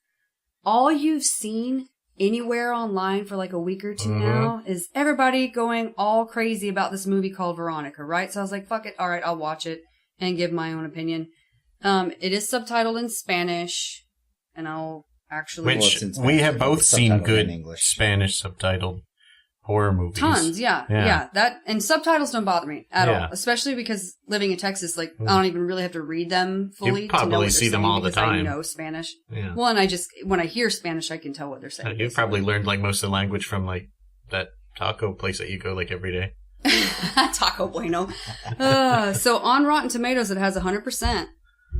all you've seen anywhere online for like a week or two now is everybody going all crazy about this movie called Veronica, right? So I was like, fuck it. All right, I'll watch it and give my own opinion. It is subtitled in Spanish, and I'll actually... Which we have both seen good Spanish subtitled horror movies. Tons, yeah. That, and subtitles don't bother me at all, especially because living in Texas, like, I don't even really have to read them fully. You probably see them all the time. I know Spanish. Yeah. Well, and when I hear Spanish, I can tell what they're saying. You probably learned like most of the language from like that taco place that you go like every day. Taco Bueno. So on Rotten Tomatoes, it has 100%,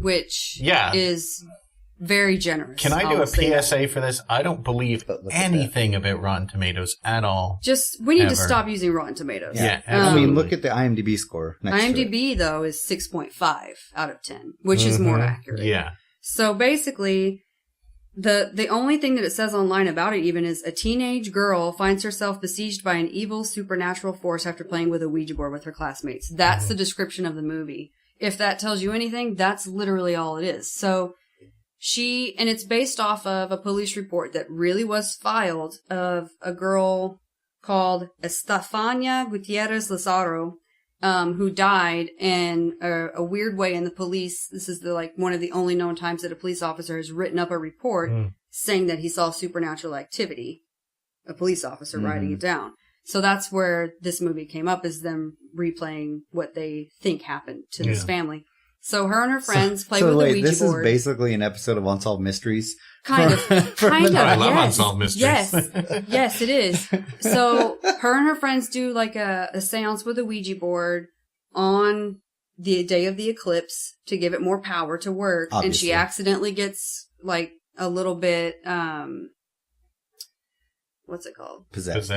which is very generous. Can I do a PSA for this? I don't believe anything about Rotten Tomatoes at all. We need to stop using Rotten Tomatoes. Yeah, I mean, look at the IMDb score. IMDb, though, is 6.5 out of 10, which is more accurate. Yeah. So basically, the only thing that it says online about it even is a teenage girl finds herself besieged by an evil supernatural force after playing with a Ouija board with her classmates. That's the description of the movie. If that tells you anything, that's literally all it is. So... and it's based off of a police report that really was filed of a girl called Estefania Gutierrez Lazaro, who died in a weird way. And the police, this is one of the only known times that a police officer has written up a report saying that he saw supernatural activity. A police officer writing it down. So that's where this movie came up, is them replaying what they think happened to this family. So her and her friends play with the Ouija board. This is basically an episode of Unsolved Mysteries. Kind of. I love Unsolved Mysteries. Yes, it is. So her and her friends do like a seance with a Ouija board on the day of the eclipse to give it more power to work. Obviously. And she accidentally gets like a little bit, what's it called? Possessed.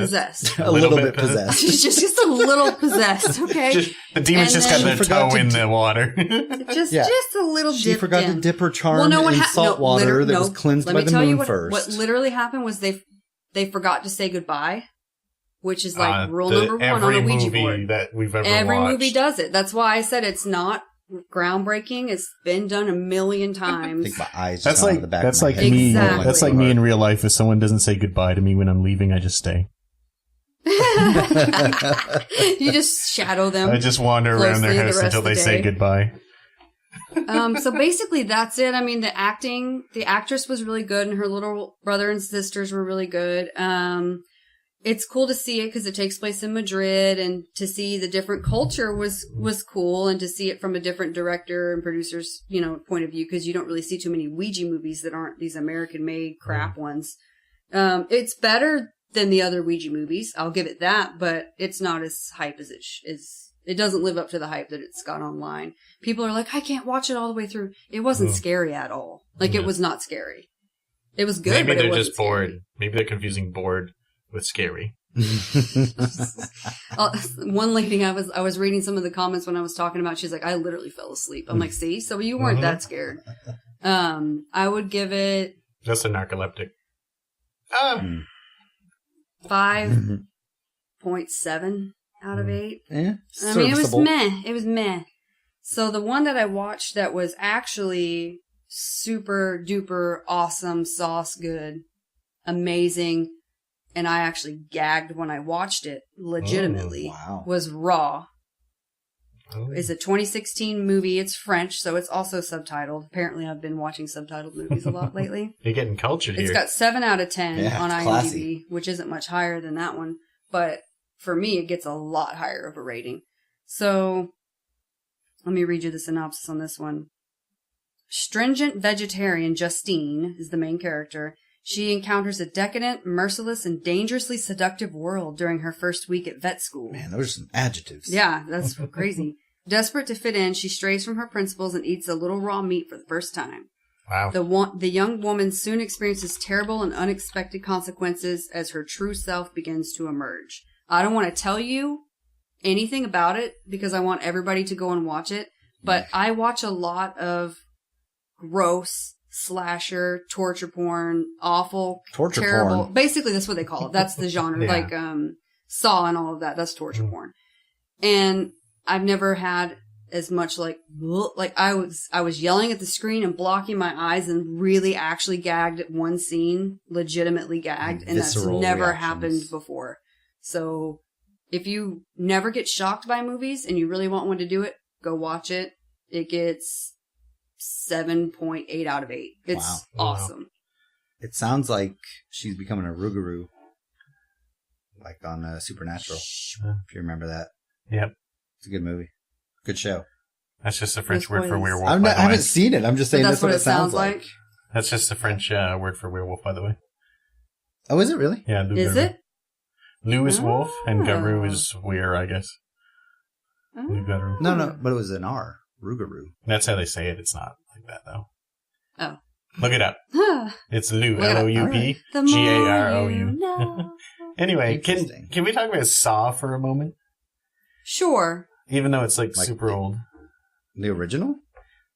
A A little bit possessed. just a little possessed, okay? The demons just got their toe in the water. just a little dip. She forgot to dip her charm Well, in salt water that was cleansed by the moon first. What literally happened was they forgot to say goodbye, which is like rule number 1 on a Ouija board. Every movie that we've ever Every watched. movie does it. That's why I said it's not groundbreaking. It's been done a million times. I think my eyes That's just went like out of the back that's of my like head. me. Exactly. That's like me in real life. If someone doesn't say goodbye to me when I'm leaving, I just stay. You just shadow them. I just wander around their closely the house rest until of the they say day. goodbye. So basically that's it. I mean, the actress was really good and her little brother and sisters were really good. It's cool to see it because it takes place in Madrid, and to see the different culture was cool, and to see it from a different director and producer's, point of view, because you don't really see too many Ouija movies that aren't these American-made crap ones. It's better than the other Ouija movies, I'll give it that, but it's not as hype as it doesn't live up to the hype that it's got online. People are like, I can't watch it all the way through. It wasn't scary at all. It was not scary. It was good, Maybe but they're it wasn't just bored. scary. Maybe they're confusing bored with scary. One lady, I was reading some of the comments when I was talking about, she's like, I literally fell asleep. I'm like, see? So you weren't that scared. I would give it... Just a narcoleptic. 5.7 out of 8. Yeah, I mean, it was serviceable. meh. It was meh. So the one that I watched that was actually super duper awesome, sauce good, amazing, and I actually gagged when I watched it legitimately, was Raw. It's a 2016 movie. It's French, so it's also subtitled. Apparently, I've been watching subtitled movies a lot lately. You're getting cultured here. It's got 7 out of 10 on IMDb, classy. which isn't much higher than that one. But for me, it gets a lot higher of a rating. So, let me read you the synopsis on this one. Stringent vegetarian Justine is the main character. She encounters a decadent, merciless, and dangerously seductive world during her first week at vet school. Man, those are some adjectives. Yeah, that's crazy. Desperate to fit in, she strays from her principles and eats a little raw meat for the first time. Wow. The young woman soon experiences terrible and unexpected consequences as her true self begins to emerge. I don't want to tell you anything about it because I want everybody to go and watch it, but I watch a lot of gross slasher, torture porn, awful, Torture terrible. porn? Basically, that's what they call it. That's the genre, Yeah. like Saw and all of that. That's torture porn. And I've never had as much like I was yelling at the screen and blocking my eyes and really actually gagged at one scene, legitimately gagged, and that's Visceral never reactions. happened before. So if you never get shocked by movies and you really want one to do it, go watch it. It gets 7.8 out of 8. It's awesome. It sounds like she's becoming a Rougarou, like on Supernatural. If you remember that. Yep. It's a good movie. Good show. That's just a French word for spoilers. werewolf, I by the way. haven't seen it. I'm just saying But that's what it sounds like. That's just a French word for werewolf, by the way. Oh, is it really? Yeah, loup Is garou. it? Lou is wolf, and Oh. garou is weir, I guess. Loup garou. No, but it was an R. Rougarou. That's how they say it. It's not like that, though. Oh. Look it up. It's Lou, Look it up. L-O-U-P, The more G-A-R-O-U. you know. Anyway, Interesting. can we talk about Saw for a moment? Sure. Even though it's like Like super old. The original?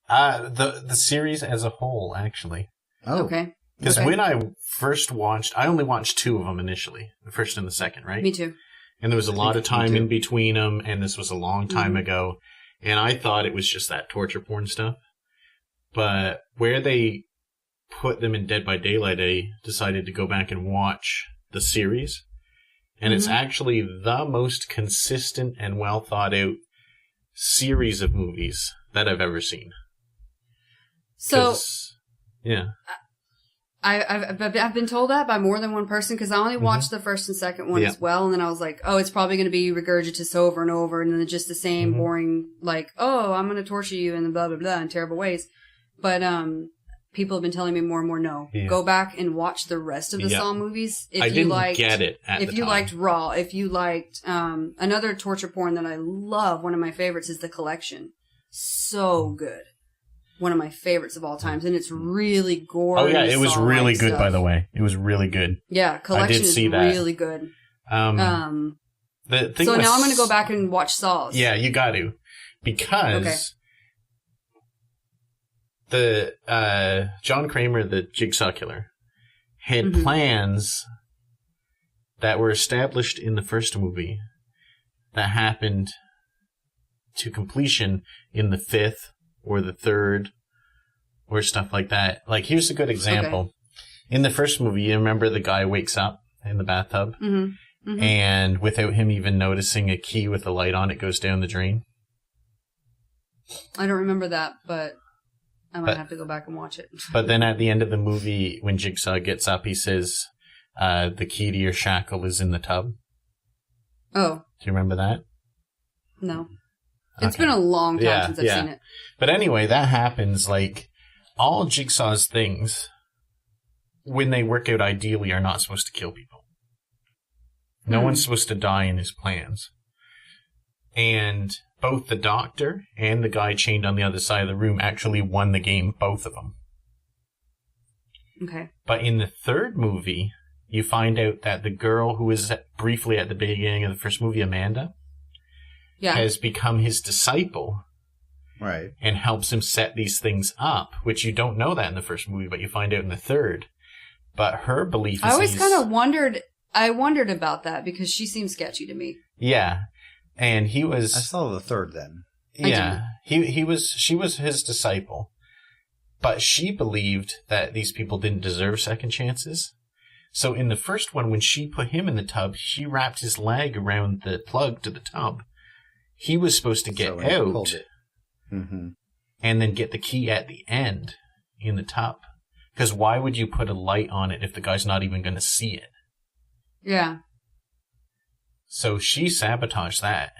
The series as a whole, actually. Oh. Okay. Because Okay. when I first watched, I only watched 2 of them initially. The first and the second, right? Me too. And there was a lot of me time too. in between them, and this was a long time ago. And I thought it was just that torture porn stuff. But where they put them in Dead by Daylight, I decided to go back and watch the series. And it's actually the most consistent and well thought out series of movies that I've ever seen. So 'Cause, yeah. I've been told that by more than one person because I only watched the first and second one Yeah. as well, and then I was like, oh, it's probably going to be regurgitated over and over, and then just the same boring, like, oh, I'm going to torture you and blah blah blah in terrible ways. But people have been telling me more and more, no, go back and watch the rest of the Saw movies. If I you didn't liked, get it at if the you time. liked Raw, if you liked another torture porn that I love, one of my favorites is The Collection. So good. one of my favorites of all times, and it's really gory. Oh yeah, it was really good, stuff. by the way. It was really good. Yeah, collection is really good. The thing so now I'm going to go back and watch Saws. Yeah, you got to, because the John Kramer, the Jigsaw Killer, had plans that were established in the first movie that happened to completion in the fifth or the third or stuff like that. Like, here's a good example. Okay. In the first movie, you remember the guy wakes up in the bathtub and without him even noticing, a key with a light on it goes down the drain? I don't remember that, but I might have to go back and watch it. But then at the end of the movie, when Jigsaw gets up, he says, the key to your shackle is in the tub. Oh. Do you remember that? No. It's been a long time since I've seen it. But anyway, that happens. Like, all Jigsaw's things, when they work out ideally, are not supposed to kill people. No one's supposed to die in his plans. And both the doctor and the guy chained on the other side of the room actually won the game, both of them. Okay. But in the third movie, you find out that the girl who was briefly at the beginning of the first movie, Amanda, has become his disciple. Right. And helps him set these things up, which you don't know that in the first movie, but you find out in the third. But her belief is... I always kind of wondered about that, because she seemed sketchy to me. Yeah. And he was... I saw the third then. Yeah. She was his disciple. But she believed that these people didn't deserve second chances. So in the first one, when she put him in the tub, she wrapped his leg around the plug to the tub. He was supposed to get out and then get the key at the end in the tub. Because why would you put a light on it if the guy's not even going to see it? Yeah. So she sabotaged that.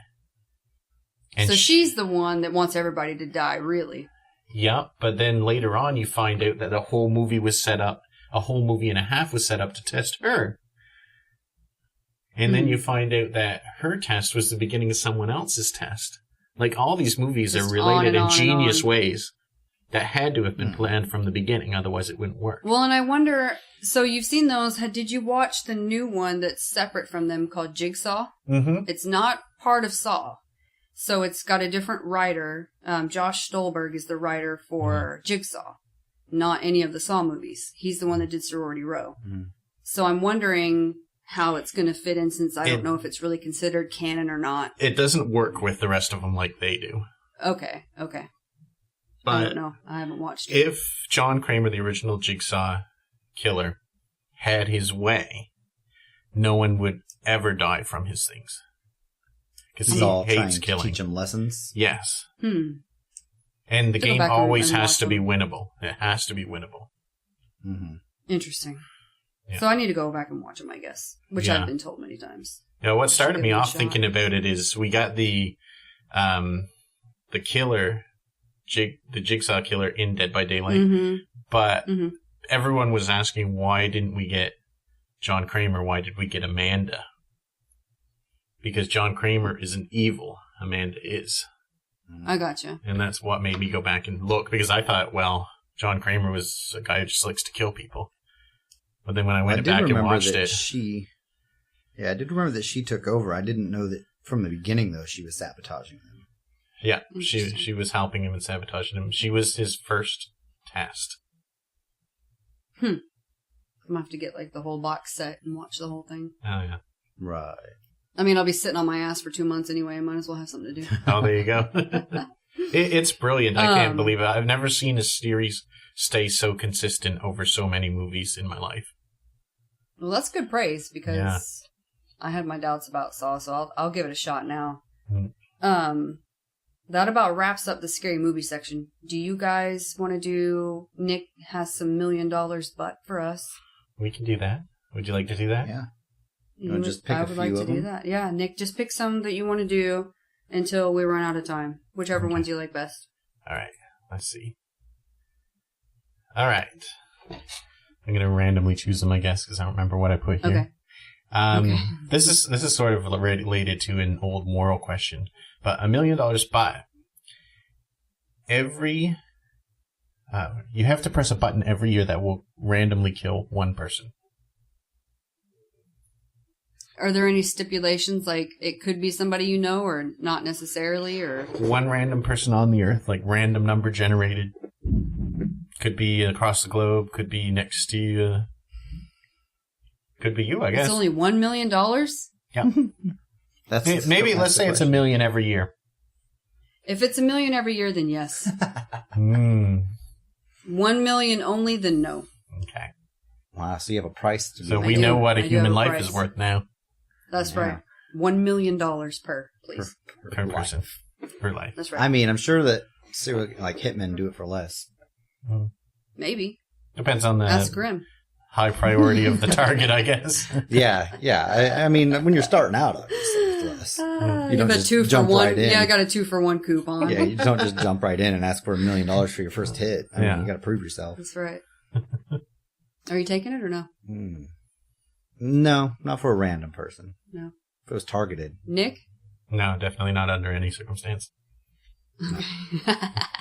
And so she's the one that wants everybody to die, really. Yep, but then later on you find out that a whole movie and a half was set up to test her. And then you find out that her test was the beginning of someone else's test. Like, all these movies are related in genius ways that had to have been planned from the beginning, otherwise it wouldn't work. Well, and I wonder, so you've seen those, did you watch the new one that's separate from them called Jigsaw? Mm-hmm. It's not part of Saw. So it's got a different writer. Josh Stolberg is the writer for Jigsaw, not any of the Saw movies. He's the one that did Sorority Row. Mm. So I'm wondering how it's going to fit in, since I don't know if it's really considered canon or not. It doesn't work with the rest of them like they do. Okay. But I don't know. I haven't watched it. If John Kramer, the original Jigsaw Killer, had his way, no one would ever die from his things. Because he hates killing. Teach him lessons. Yes. And the game always has to be winnable. It has to be winnable. Mm-hmm. Interesting. Yeah. So I need to go back and watch them, I guess, which I've been told many times. Yeah, what started me off thinking about it is we got the killer, the Jigsaw Killer in Dead by Daylight, but everyone was asking, why didn't we get John Kramer? Why did we get Amanda? Because John Kramer isn't evil. Amanda is. I gotcha. And that's what made me go back and look, because I thought, well, John Kramer was a guy who just likes to kill people. But then when I went back and watched it... I did remember that she took over. I didn't know that from the beginning, though, she was sabotaging him. Yeah, she was helping him and sabotaging him. She was his first test. I'm going to have to get like the whole box set and watch the whole thing. Oh, yeah. Right. I mean, I'll be sitting on my ass for 2 months anyway. I might as well have something to do. Oh, there you go. It's brilliant. I can't believe it. I've never seen a series stay so consistent over so many movies in my life. Well, that's good praise, because I had my doubts about Saw, so I'll give it a shot now. That about wraps up the scary movie section. Do you guys want to do Nick Has Some $1 Million Butt for us? We can do that. Would you like to do that? Yeah. You want to just pick a few of them? I would like to do that. Yeah, Nick, just pick some that you want to do until we run out of time. Whichever ones you like best. All right. Let's see. All right. I'm going to randomly choose them, I guess, because I don't remember what I put here. Okay. This is sort of related to an old moral question, but $1 million, but every You have to press a button every year that will randomly kill one person. Are there any stipulations, like it could be somebody you know or not necessarily, or One random person on the earth, like random number generated. Could be across the globe, could be next to you. Could be you, I guess. it's only $1 million? Yeah. Maybe let's say it's $1 million every year. If it's $1 million every year, then yes. 1 million only, then no. Okay. Wow, so you have a price to So I we do. know what a I do human have a life price. is worth now. That's Yeah. right. $1 million per, please. Per person. Per life. That's right. I mean, I'm sure that like hitmen do it for less. Maybe. Depends on Ask the Grim. high priority of the target, I guess. Yeah. I mean, when you're starting out, obviously, it's less. You don't have a just 2 for jump 1. right in. Yeah, I got a 2 for 1 coupon. Yeah, you don't just jump right in and ask for $1 million for your first hit. I mean, you got to prove yourself. That's right. Are you taking it or no? No, not for a random person. No. If it was targeted. Nick? No, definitely not under any circumstance.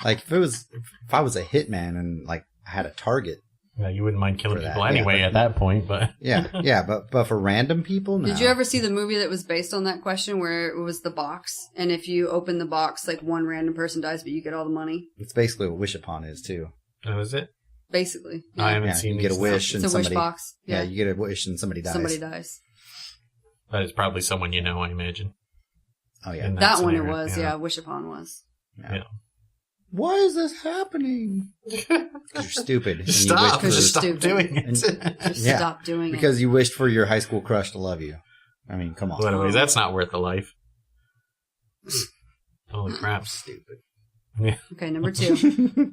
Like, if I was a hitman and, like, I had a target. Yeah, you wouldn't mind killing For that, people yeah, anyway but- at that point, but Yeah, but for random people, no. Did you ever see the movie that was based on that question where it was the box? And if you open the box, like one random person dies, but you get all the money? It's basically what Wish Upon is, too. that was it. Basically. I haven't Yeah, seen you get a these. wish and It's a wish somebody... box. Yeah, you get a wish and somebody dies. Somebody dies. That is probably someone you know, I imagine. Oh, yeah. In That one it scenario, was, yeah. Wish Upon was. Yeah. Why is this happening? Because you're stupid. and you Stop! wished for- Just stop stupid. doing it. Just Yeah, stop doing it. Because you wished for your high school crush to love you. I mean, come on. Well, anyways, that's not worth a life. Holy crap! Stupid. Okay, number 2.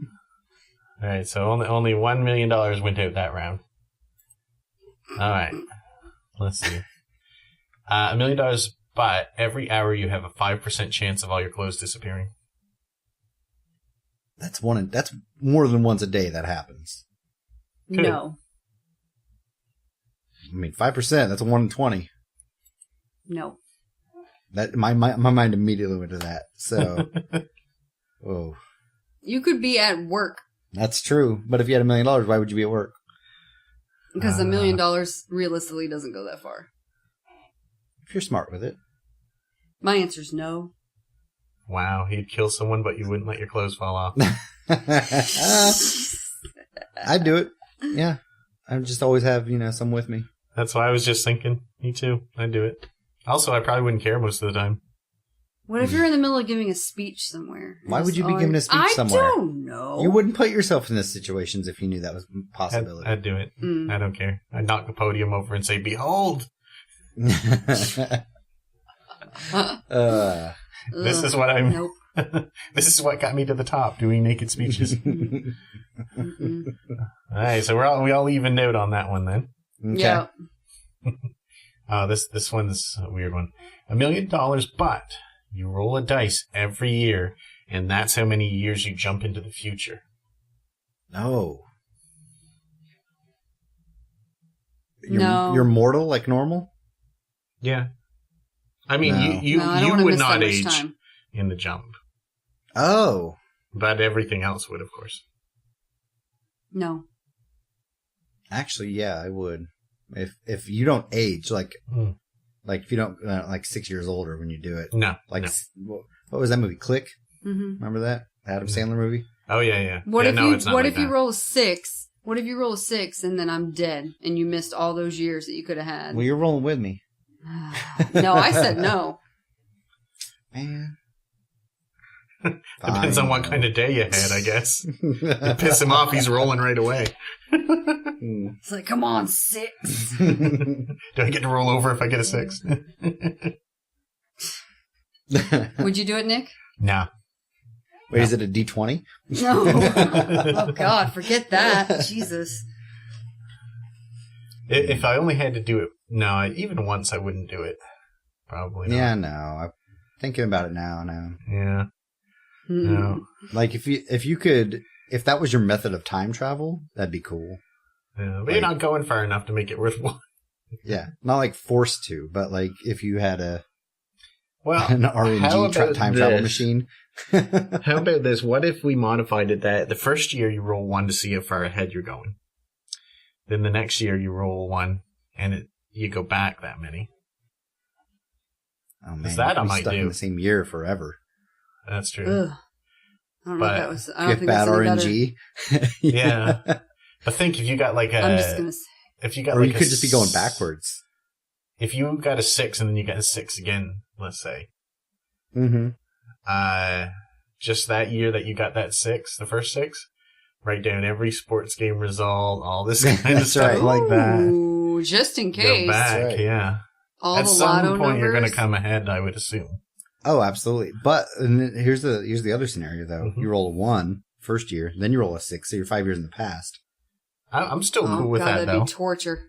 All right, so only $1 million went out that round. All right, let's see. $1 million, but every hour you have a 5% chance of all your clothes disappearing. That's more than once a day that happens. No. I mean, 5%, that's a 1 in 20. No. That my mind immediately went to that. So, oh, You could be at work that's true. But if you had $1 million, why would you be at work? because $1 million realistically doesn't go that far. If you're smart with it. My answer's no. Wow, he'd kill someone, but you wouldn't let your clothes fall off. I'd do it. Yeah. I just always have, some with me. That's why I was just thinking. Me too. I'd do it. Also, I probably wouldn't care most of the time. What if you're in the middle of giving a speech somewhere? Why would you be giving a speech somewhere? I don't know. You wouldn't put yourself in these situations if you knew that was a possibility. I'd do it. Mm. I don't care. I'd knock the podium over and say, "Behold, Ugh. this is what I'm. Nope. This is what got me to the top, doing naked speeches." Mm-mm. All right, so we all evened out on that one then. Okay. Yeah. This one's a weird one. $1 million, but you roll a dice every year, and that's how many years you jump into the future. No. No. You're mortal like normal? Yeah. I mean, No. you No, I don't wanna would miss that not much age time. in the jump, Oh. but everything else would, of course. No. Actually, yeah, I would. If you don't age, like if you don't, like 6 years older when you do it. No. Like, no. what was that movie? Click? Mm-hmm. Remember that? Adam Sandler movie? Oh, yeah. What Yeah, if no, you? it's not What like if you that. roll a 6? What if you roll a 6 and then I'm dead and you missed all those years that you could have had? Well, you're rolling with me. No, I said no. Man. Depends on what kind of day you had, I guess. You piss him off, he's rolling right away. It's like, come on, 6. Do I get to roll over if I get a 6? Would you do it, Nick? Nah. Wait, is it a D20? No. Oh God, forget that. Jesus. If I only had to do it, no, even once I wouldn't do it. Probably not. Yeah, no. I'm thinking about it now. Yeah. Mm. No. Like if that was your method of time travel, that'd be cool. Yeah, but you're not going far enough to make it worthwhile. Yeah, not like forced to, but like if you had Well, an how RNG about time travel this? machine How about this? What if we modified it that the first year you roll 1 to see how far ahead you're going? Then the next year you roll 1 and you go back that many. Oh man, That I you'd be might stuck do. in the same year forever. That's true. Ugh. I don't know if that was. I don't If think bad that's any better. RNG. Yeah. But think if you got like I'm just gonna say. if you got Or like you could just be going backwards. If you got a 6 and then you got a 6 again, let's say. Mm-hmm. Just that year that you got that 6, the first 6, write down every sports game result, all this kind of That's stuff right. like that. Ooh, just in case. Go back, Right. yeah. All At the some lotto point, numbers. you're going to come ahead, I would assume. Oh, absolutely. But and then here's the other scenario though. Mm-hmm. You roll a 1 first year, then you roll a 6, so you're 5 years in the past. I'm still Oh, cool with God, that, that'd though. be torture.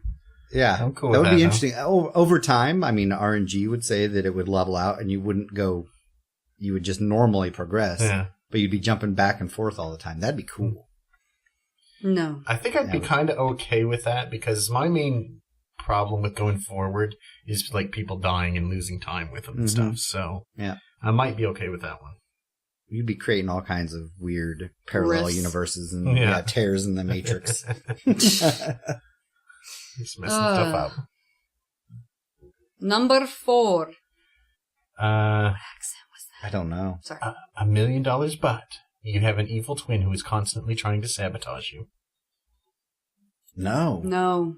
Yeah, I'm cool that with would be that, interesting. Over time, I mean, RNG would say that it would level out, and you wouldn't go. You would just normally progress, Yeah. but you'd be jumping back and forth all the time. That'd be cool. No. I think I'd be kind of okay with that because my main problem with going forward is like people dying and losing time with them and stuff. So Yeah, I might be okay with that one. you'd be creating all kinds of weird parallel Risks. universes and Yeah. tears in the matrix. Just messing stuff up. Number 4. Uh, I don't know. Sorry. $1 million, but you have an evil twin who is constantly trying to sabotage you. No, No.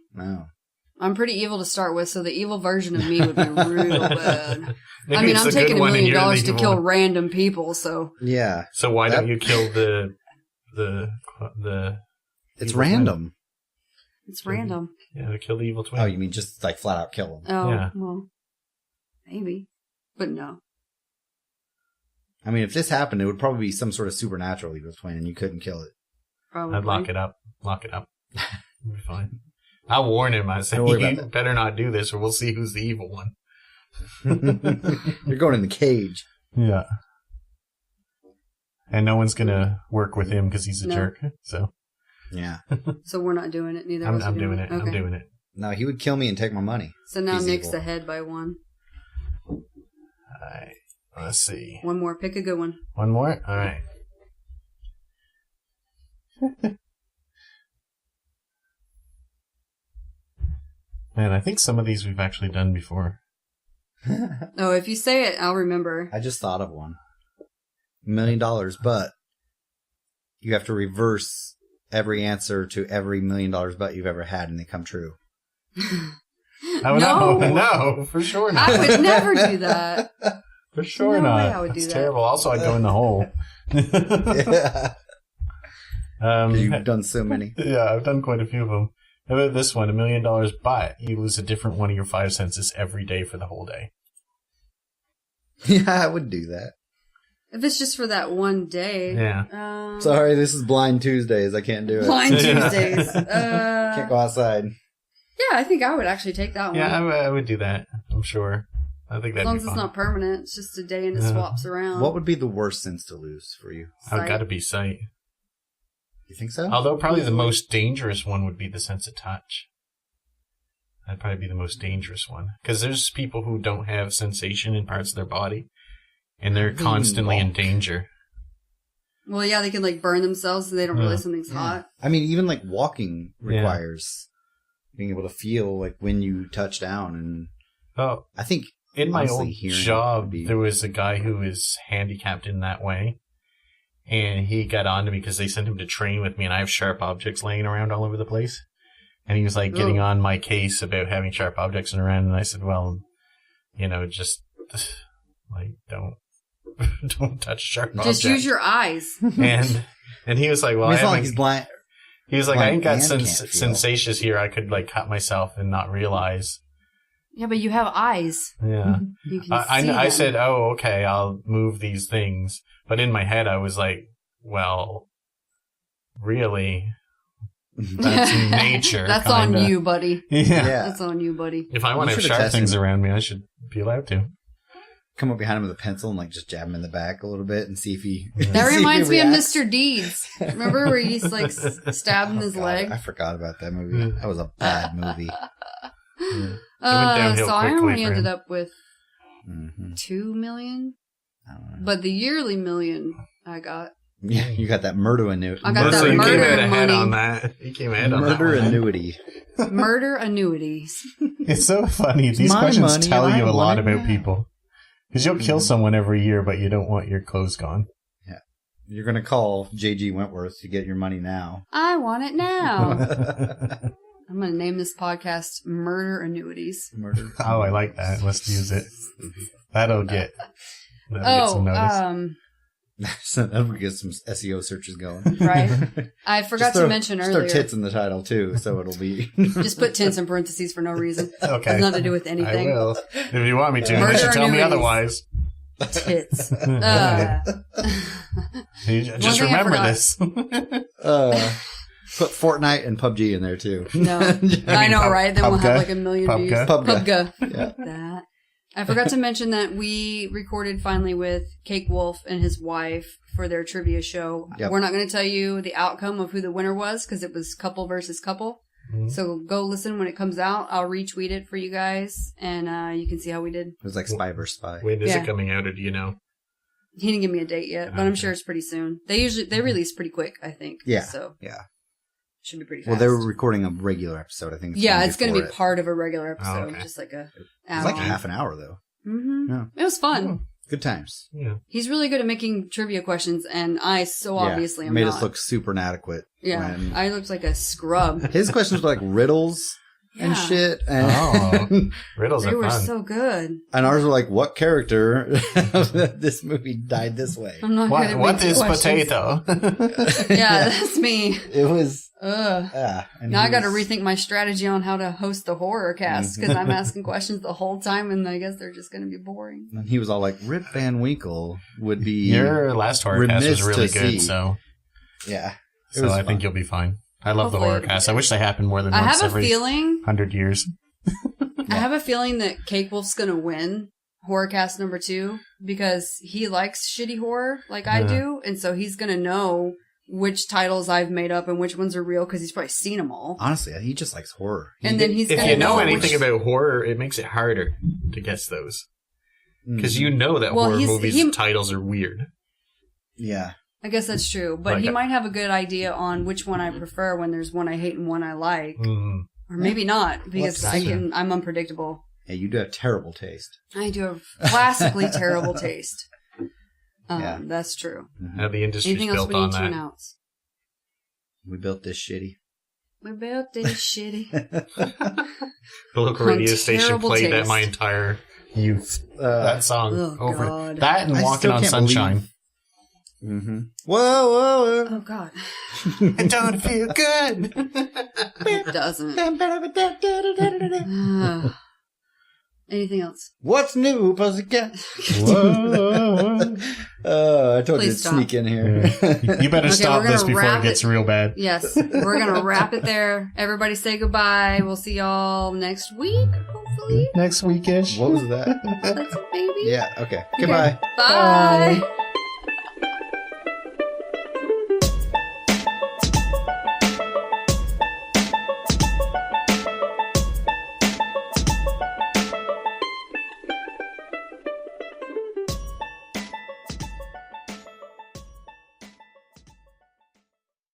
I'm pretty evil to start with, so the evil version of me would be real bad. I mean, It's I'm a taking good $1 one and million you're the to evil kill one. random people, so. Yeah, So why That- don't you kill the it's evil random. It's random. twin? Yeah, to kill the evil twin. Oh, you mean just like flat out kill them? Oh, Yeah. well. Maybe. But no. I mean, if this happened, it would probably be some sort of supernatural evil twin, and you couldn't kill it. Probably. I'd lock it up. It'd be fine. I'll warn him. I say, Don't worry about you that. better not do this or we'll see who's the evil one. You're going in the cage. Yeah. And no one's going to work with him because he's a No. jerk. So Yeah. So we're not doing it. Neither of us I'm are doing it. Okay. I'm doing it. No, he would kill me and take my money. So now He's Nick's evil. ahead by 1. All right. Let's see. One more. Pick a good one. One more? All right. Man, I think some of these we've actually done before. Oh, if you say it, I'll remember. I just thought of one. $1 million, but you have to reverse every answer to every $1 million but you've ever had, and they come true. Oh, No. no, for sure not. I would never do that. For sure No not. way I would do That's that. terrible. Also, I'd go in the hole. Yeah. You've done so many. Yeah, I've done quite a few of them. How about this one? $1 million, but you lose a different one of your 5 senses every day for the whole day. Yeah, I would do that. If it's just for that one day. Yeah. Sorry, this is Blind Tuesdays. I can't do it. Blind Yeah. Tuesdays. Can't go outside. Yeah, I think I would actually take that one. Yeah, I would do that. I'm sure. I think As that'd long be as it's fun. not permanent. It's just a day and it Yeah. swaps around. What would be the worst sense to lose for you? I've Sight. got to be sight. You think so? Although probably the Easily. most dangerous one would be the sense of touch. That'd probably be the most dangerous one. Because there's people who don't have sensation in parts of their body, and they're They constantly in walk. danger. Well, yeah, they can like burn themselves so they don't Yeah. realize something's Yeah. hot. I mean, even like walking Yeah. requires being able to feel like when you touch down, and Oh, I think in my honestly, old hearing would job, be- there was a guy who was handicapped in that way. And he got on to me because they sent him to train with me, and I have sharp objects laying around all over the place. And he was like getting Oh. on my case about having sharp objects around, and I said, well, just like don't touch sharp objects. Just use your eyes. and he was like, well, I mean, it's I not like haven't- he's blind. he was like, I ain't got blind and can't feel. sensations here. I could like cut myself and not realize. Yeah, but you have eyes. Yeah. You can I see them. said, oh, okay, I'll move these things. But in my head, I was like, well, really? That's nature. That's kinda. on you, buddy. Yeah. Yeah. That's on you, buddy. If I want You to have should've sharp tested things it. around me, I should be allowed to. Come up behind him with a pencil and like just jab him in the back a little bit and see if he. That see if he reminds me of reacts. Mr. Deeds. Remember where he's like stabbed in his God, leg? I forgot about that movie. That was a bad movie. downhill So I quickly only for ended him. up with hmm 2 million. I don't know. But the yearly million I got. Yeah, you got that murder annuity. I got So that you came murder out ahead money. on that. You came ahead on that. Murder one. annuity. Murder annuities. It's so funny. These My questions money, tell and you I a lot want it about now. people. Because you'll kill someone every year, but you don't want your clothes gone. You're going to call J.G. Wentworth to get your money now. I want it now. I'm going to name this podcast Murder Annuities. Murder. Oh, I like that. Let's use it. That'll get some notice. So that would get some SEO searches going. Right. I forgot to mention Just earlier. throw tits in the title, too, so it'll be... Just put tents in parentheses for no reason. Okay. Has nothing to do with anything. I will. If you want me to, Murder unless you tell me annuities. otherwise. Tits. Just thing I remember forgot. this. Put Fortnite and PUBG in there, too. No. I know, pub- right? Then we'll have pubga. like a million views. Pubga. Pubga. Pubga. That. I forgot to mention that we recorded finally with Cake Wolf and his wife for their trivia show. Yep. We're not going to tell you the outcome of who the winner was because it was couple versus couple. Mhm. So go listen when it comes out. I'll retweet it for you guys and you can see how we did. It was like Spy vs. Spy. When is Yeah. it coming out, or do you know? He didn't give me a date yet, but I'm Okay. sure it's pretty soon. They release pretty quick, I think. Yeah. So Yeah. should be pretty fast. Well, they were recording a regular episode, I think. yeah, it's going to be before it. part of a regular episode, okay. just like a It's like a half an hour, though. Mm-hmm. Yeah. It was fun. Good times. Yeah. He's really good at making trivia questions, and I so obviously am made not. us look super inadequate. Yeah, when- I looked like a scrub. His questions were like riddles and Yeah. shit. And, Riddles They are were fun. so good. and ours were like, what character of this movie died this way? I'm not good What, at what making is questions. potato? Yeah, that's me. It was... Ugh. and Now he I got to was- rethink my strategy on how to host the horror cast because I'm asking questions the whole time, and I guess they're just going to be boring. And he was all like, Rip Van Winkle would be... Your last horror cast was remiss really to good, see. so Yeah. It so was I fun. think you'll be fine. I love Hopefully the horror it'll be cast. I good. wish they happened more than I once have a every feeling. 100 years. I have a feeling that Cake Wolf's going to win Horrorcast number 2 because he likes shitty horror like I Yeah. do, and so he's going to know which titles I've made up and which ones are real because he's probably seen them all. Honestly, he just likes horror. And then he's If going to you know know anything which... about horror, it makes it harder to guess those. Because Mm-hmm. you know that Well, horror he's- movies' he- titles are weird. Yeah. I guess that's true, but Like he a- might have a good idea on which one I prefer when there's one I hate and one I like. Mm. Or maybe not, because Let's see. I'm unpredictable. Yeah, you do have terrible taste. I do have classically terrible taste. Yeah. That's true. How the industry's Anything else built we on need to that. announce? We built this shitty. We built this shitty. The local On radio station terrible played that taste. my entire youth. That song Oh, over God. that and I Walking still on can't Sunshine. Mm-hmm. Whoa, whoa, Oh, God. It don't feel good. It doesn't. whoa. Anything else? What's new, pussycat? Whoa. I told you Please to stop. sneak in here. You better Okay, stop we're this gonna before wrap it gets it. real bad. Yes, we're going to wrap it there. Everybody say goodbye. We'll see y'all next week, hopefully. Next weekish. What was that? That's it, baby. Yeah, okay. Goodbye. Bye.